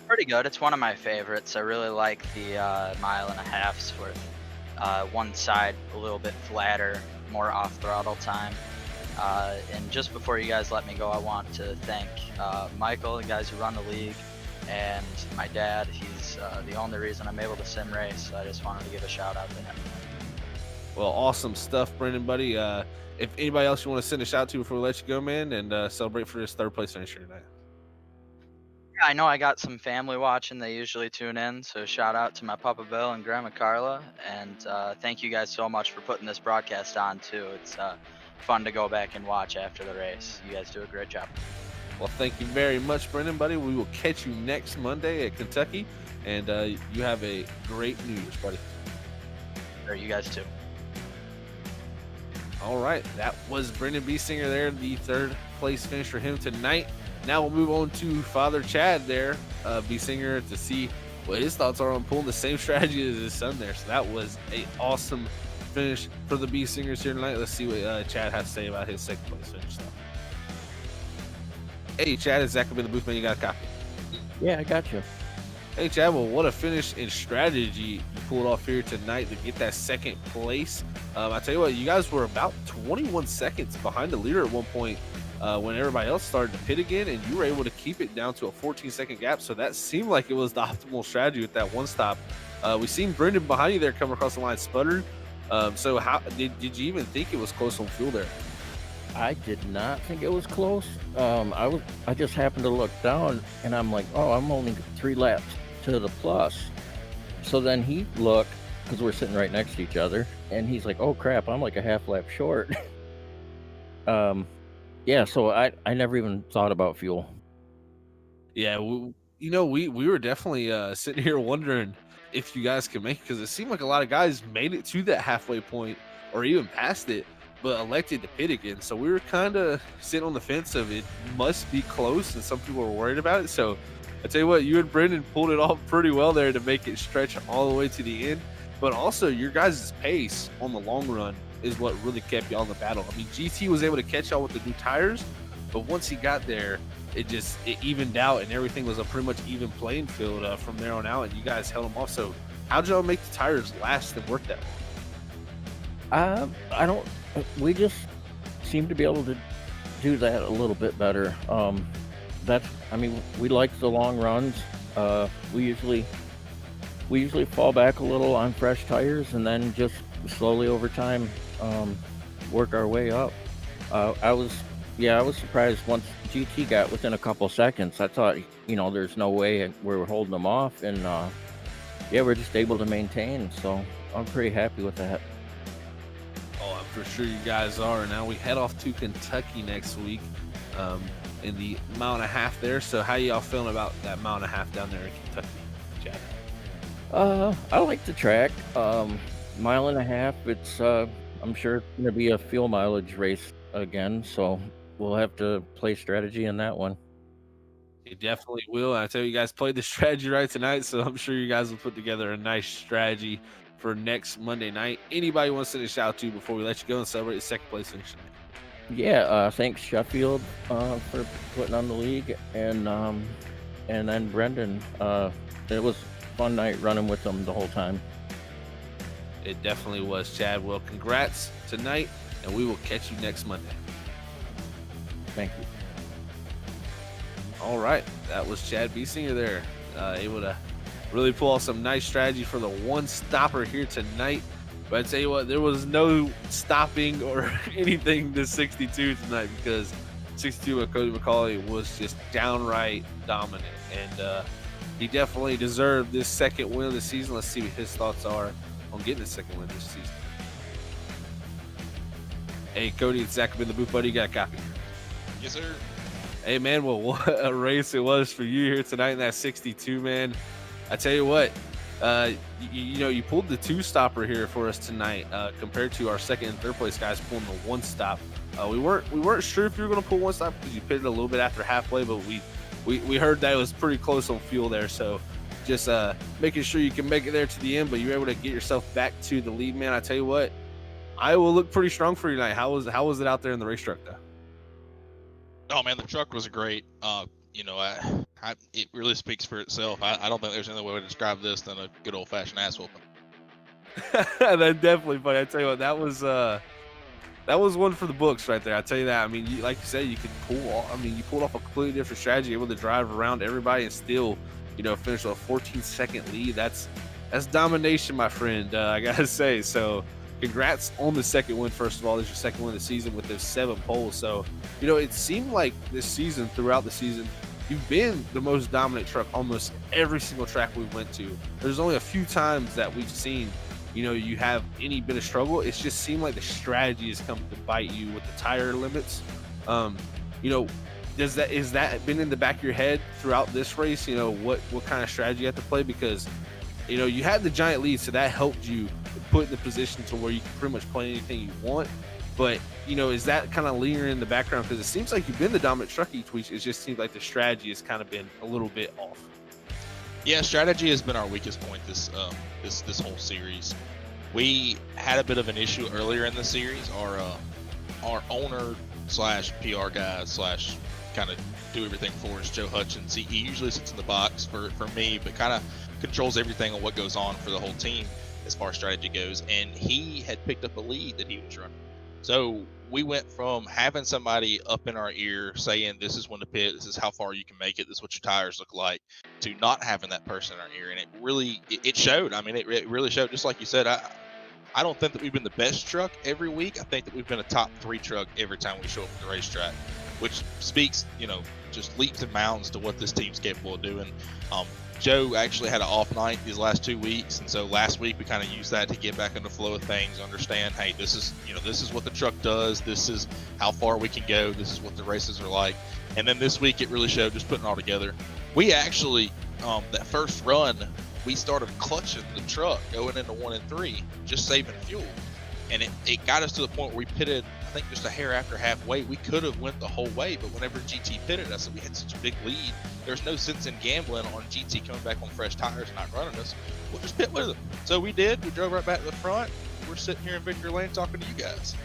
Pretty good. It's one of my favorites. I really like the mile and a halfs with one side a little bit flatter, more off-throttle time. And just before you guys let me go, I want to thank Michael, the guys who run the league, and my dad. He's the only reason I'm able to sim race, so I just wanted to give a shout out to him. Well, awesome stuff, Brendan, buddy. If anybody else you want to send a shout to before we let you go, man, and celebrate for this third place finisher tonight. Yeah, I know I got some family watching. They usually tune in, so shout out to my Papa Bill and Grandma Carla, and thank you guys so much for putting this broadcast on, too. It's fun to go back and watch after the race. You guys do a great job. Well, thank you very much, Brendan, buddy. We will catch you next Monday at Kentucky, and you have a great New Year's, buddy. Sure, you guys too. All right, that was Brendan Biesinger there, the third place finish for him tonight. Now we'll move on to Father Chad there, Biesinger, to see what his thoughts are on pulling the same strategy as his son there. So that was an awesome finish for the Biesingers here tonight. Let's see what Chad has to say about his second place finish. Hey, Chad, is Zach in the booth, man? You got a copy? Yeah, I got you. Hey, Chad, well, what a finish in strategy you pulled off here tonight to get that second place. I tell you what, you guys were about 21 seconds behind the leader at one point when everybody else started to pit again, and you were able to keep it down to a 14-second gap. So that seemed like it was the optimal strategy with that one stop. We seen Brendan behind you there come across the line sputtered. So how did you even think it was close on fuel there? I did not think it was close. I just happened to look down, and I'm like, oh, I'm only 3 laps to the plus. So then he looked, because we're sitting right next to each other, and he's like, oh crap, I'm like a half lap short. Yeah, so I never even thought about fuel. Yeah, we were definitely sitting here wondering if you guys could make it, because it seemed like a lot of guys made it to that halfway point or even past it, but elected to pit again. So we were kind of sitting on the fence of it must be close, and some people were worried about it. So I tell you what, you and Brendan pulled it off pretty well there to make it stretch all the way to the end. But also your guys' pace on the long run is what really kept y'all in the battle. I mean, GT was able to catch y'all with the new tires, but once he got there, it evened out, and everything was a pretty much even playing field from there on out, and you guys held them off. So how'd y'all make the tires last and work that well? We just seem to be able to do that a little bit better. We like the long runs. We usually fall back a little on fresh tires, and then just slowly over time work our way up. I was surprised once GT got within a couple seconds. I thought, there's no way we were holding them off, and we're just able to maintain. So I'm pretty happy with that. Oh, I'm for sure you guys are. Now we head off to Kentucky next week in the mile and a half there. So how y'all feeling about that mile and a half down there in Kentucky, Chad? I like the track. Mile and a half. It's I'm sure it's gonna be a fuel mileage race again. So we'll have to play strategy in that one. It definitely will. I tell you guys played the strategy right tonight, so I'm sure you guys will put together a nice strategy for next Monday night. Anybody wants to send a shout out to before we let you go and celebrate the second place finish tonight? Yeah, thanks Sheffield for putting on the league, and then Brendan. It was a fun night running with them the whole time. It definitely was, Chad. Well, congrats tonight, and we will catch you next Monday. Thank you. All right, that was Chad Biesinger there, able to really pull off some nice strategy for the one stopper here tonight. But I tell you what, there was no stopping or anything to 62 tonight, because 62 with Cody McCauley was just downright dominant, and he definitely deserved this second win of the season. Let's see what his thoughts are on getting the second win this season. Hey, Cody, it's Zach up in the booth, buddy. You got a copy? Yes, sir. Hey, man, well, what a race it was for you here tonight in that 62, man. I tell you what, you pulled the 2-stopper here for us tonight compared to our second and third place guys pulling the 1-stop. We weren't sure if you were going to pull 1-stop because you pitted a little bit after halfway, but we heard that it was pretty close on fuel there. So just making sure you can make it there to the end, but you were able to get yourself back to the lead, man. I tell you what, Iowa looked pretty strong for you tonight. How was it out there in the race truck, though? Oh man, the truck was great. It really speaks for itself. I don't think there's any way to describe this than a good old fashioned ass whooping. That's definitely funny. I tell you what, that was one for the books right there. I tell you that. I mean, like you said, you could pull off. I mean, you pulled off a completely different strategy, able to drive around everybody and still, finish with a 14-second lead. That's domination, my friend. I gotta say. So, congrats on the second win. First of all, this is your second win of the season with those 7 poles. So, it seemed like this season, throughout the season, you've been the most dominant truck almost every single track we went to. There's only a few times that we've seen, you have any bit of struggle. It's just seemed like the strategy has come to bite you with the tire limits. Is that been in the back of your head throughout this race? What kind of strategy you have to play? Because, you had the giant lead, so that helped you put in the position to where you can pretty much play anything you want. But, is that kind of lingering in the background? Because it seems like you've been the dominant truck each week. It just seems like the strategy has kind of been a little bit off. Yeah, strategy has been our weakest point this whole series. We had a bit of an issue earlier in the series. Our owner / PR guy / kind of do everything for us. Joe Hutchins, he usually sits in the box for me, but kind of controls everything on what goes on for the whole team as far as strategy goes. And he had picked up a lead that he was running. So we went from having somebody up in our ear saying, this is when to pit, this is how far you can make it, this is what your tires look like, to not having that person in our ear. And it really, it showed. I mean, it really showed. Just like you said, I don't think that we've been the best truck every week. I think that we've been a top 3 truck every time we show up at the racetrack, which speaks, just leaps and bounds to what this team's capable of doing. Joe actually had an off night these last 2 weeks, and so last week we kind of used that to get back in the flow of things, understand, hey, this is what the truck does, this is how far we can go, this is what the races are like. And then this week it really showed, just putting it all together. We actually, that first run, we started clutching the truck going into 1 and 3, just saving fuel. And it got us to the point where we pitted, I think, just a hair after halfway. We could have went the whole way, but whenever GT pitted us and we had such a big lead, there's no sense in gambling on GT coming back on fresh tires and not running us. We'll just pit with them. So we did. We drove right back to the front. We're sitting here in victory lane talking to you guys.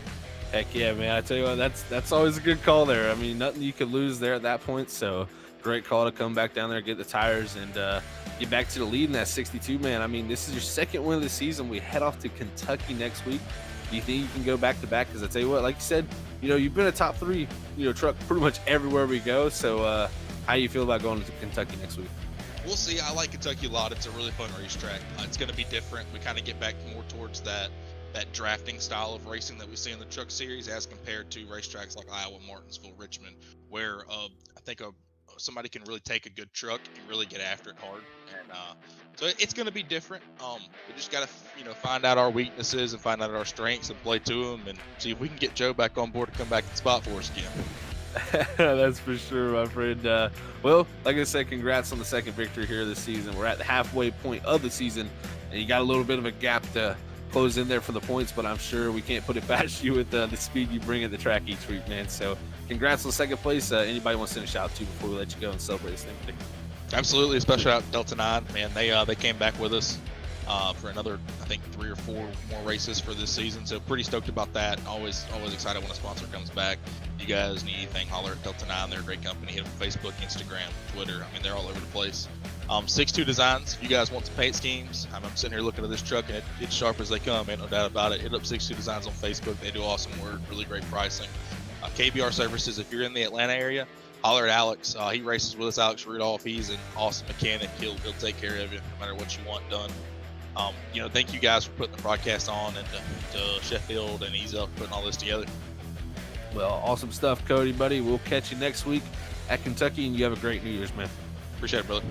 Heck yeah, man. I tell you what, that's always a good call there. I mean, nothing you could lose there at that point. So great call to come back down there, get the tires, and get back to the lead in that 62, man. I mean, this is your second win of the season. We head off to Kentucky next week. Do you think you can go back to back? Because I tell you what, like you said, you've been a top 3, truck pretty much everywhere we go. So how you feel about going to Kentucky next week? We'll see. I like Kentucky a lot. It's a really fun racetrack. It's going to be different. We kind of get back more towards that drafting style of racing that we see in the truck series as compared to racetracks like Iowa, Martinsville, Richmond, where I think somebody can really take a good truck and really get after it hard. And so it's going to be different. We just got to find out our weaknesses and find out our strengths and play to them and see if we can get Joe back on board to come back to the spot for us again. That's for sure, my friend. Well, like I said, congrats on the second victory here this season. We're at the halfway point of the season, and you got a little bit of a gap to close in there for the points, but I'm sure we can't put it past you with the speed you bring at the track each week, man. So congrats on the second place. Anybody want to send a shout out to before we let you go and celebrate this thing today? Absolutely, a special shout out to Delta 9, man. They came back with us for another, I think, 3 or 4 more races for this season. So pretty stoked about that. Always excited when a sponsor comes back. You guys need anything, holler at Delta 9. They're a great company. Hit them on Facebook, Instagram, Twitter. I mean, they're all over the place. 6'2 Designs. If you guys want some paint schemes, I'm sitting here looking at this truck, and it's sharp as they come. Ain't no doubt about it. Hit up 6'2 Designs on Facebook. They do awesome work. Really great pricing. KBR Services. If you're in the Atlanta area, holler at Alex. He races with us, Alex Rudolph. He's an awesome mechanic. He'll take care of you no matter what you want done. Thank you guys for putting the broadcast on, and to Sheffield and Ease Up putting all this together. Well, awesome stuff, Cody, buddy. We'll catch you next week at Kentucky, and you have a great New Year's, man. Appreciate it, brother.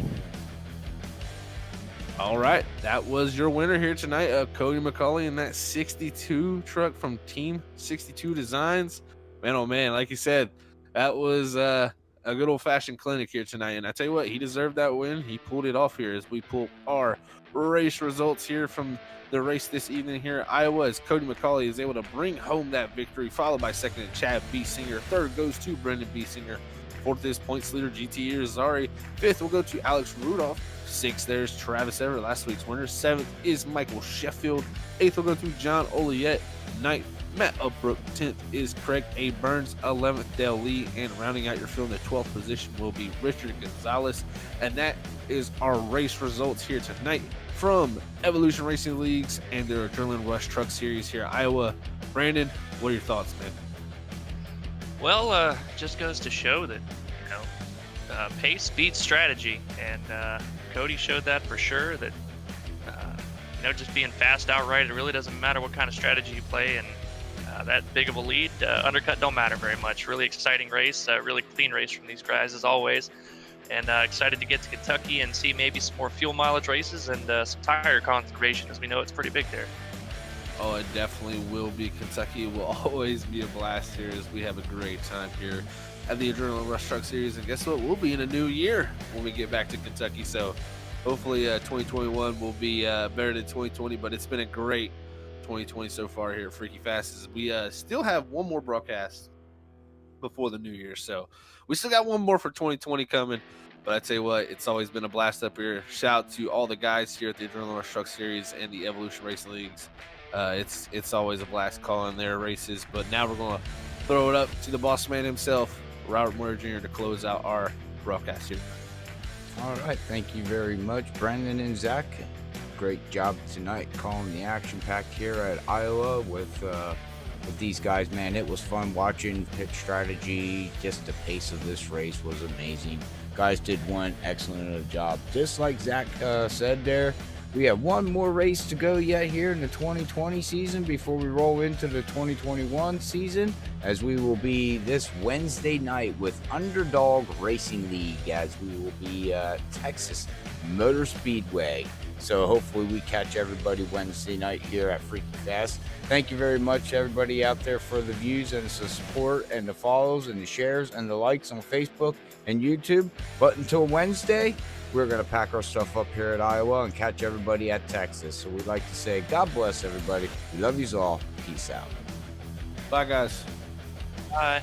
All right, that was your winner here tonight, Cody McCauley in that 62 truck from Team 62 Designs. Man, oh man, like you said, that was a good old-fashioned clinic here tonight. And I tell you what, he deserved that win. He pulled it off here as we pull our race results here from the race this evening here at Iowa, as Cody McCauley is able to bring home that victory, followed by second to Chad Biesinger. Third goes to Brendan Biesinger. Fourth is points leader GT Irizarry. Fifth will go to Alex Rudolph. Sixth, there's Travis Everett, last week's winner. Seventh is Michael Sheffield. Eighth will go to John Oliette. Ninth, Matt Upbrook. 10th is Craig A. Burns. 11th, Dale Lee. And rounding out your field in the 12th position will be Richard Gonzalez. And that is our race results here tonight from Evolution Racing Leagues and their Adrenaline Rush Truck Series here at Iowa. Brandon, what are your thoughts, man? Well, just goes to show that, pace beats strategy, and Cody showed that for sure, that, just being fast outright, it really doesn't matter what kind of strategy you play, and that big of a lead, undercut don't matter very much. Really exciting race, really clean race from these guys as always, and excited to get to Kentucky and see maybe some more fuel mileage races and some tire configuration, as we know it's pretty big there. Oh, it definitely will be. Kentucky will always be a blast here as we have a great time here at the Adrenaline Rush Truck Series. And guess what? We'll be in a new year when we get back to Kentucky. So hopefully 2021 will be better than 2020. But it's been a great 2020 so far here at Freaky Fast. As we still have one more broadcast before the new year. So we still got one more for 2020 coming. But I tell you what, it's always been a blast up here. Shout out to all the guys here at the Adrenaline Rush Truck Series and the Evolution Racing Leagues. It's always a blast calling their races, but now we're going to throw it up to the boss man himself, Robert Moyer Jr. to close out our broadcast here. All right, thank you very much, Brendan and Zach. Great job tonight calling the action pack here at Iowa with these guys. Man, it was fun watching pit strategy. Just the pace of this race was amazing. Guys did one excellent job. Just like Zach said there, we have one more race to go yet here in the 2020 season before we roll into the 2021 season, as we will be this Wednesday night with Underdog Racing League, as we will be Texas Motor Speedway. So hopefully we catch everybody Wednesday night here at Freaky Fast. Thank you very much, everybody out there, for the views and the support and the follows and the shares and the likes on Facebook and YouTube. But until Wednesday, we're going to pack our stuff up here at Iowa and catch everybody at Texas. So we'd like to say God bless everybody. We love yous all. Peace out. Bye, guys. Bye.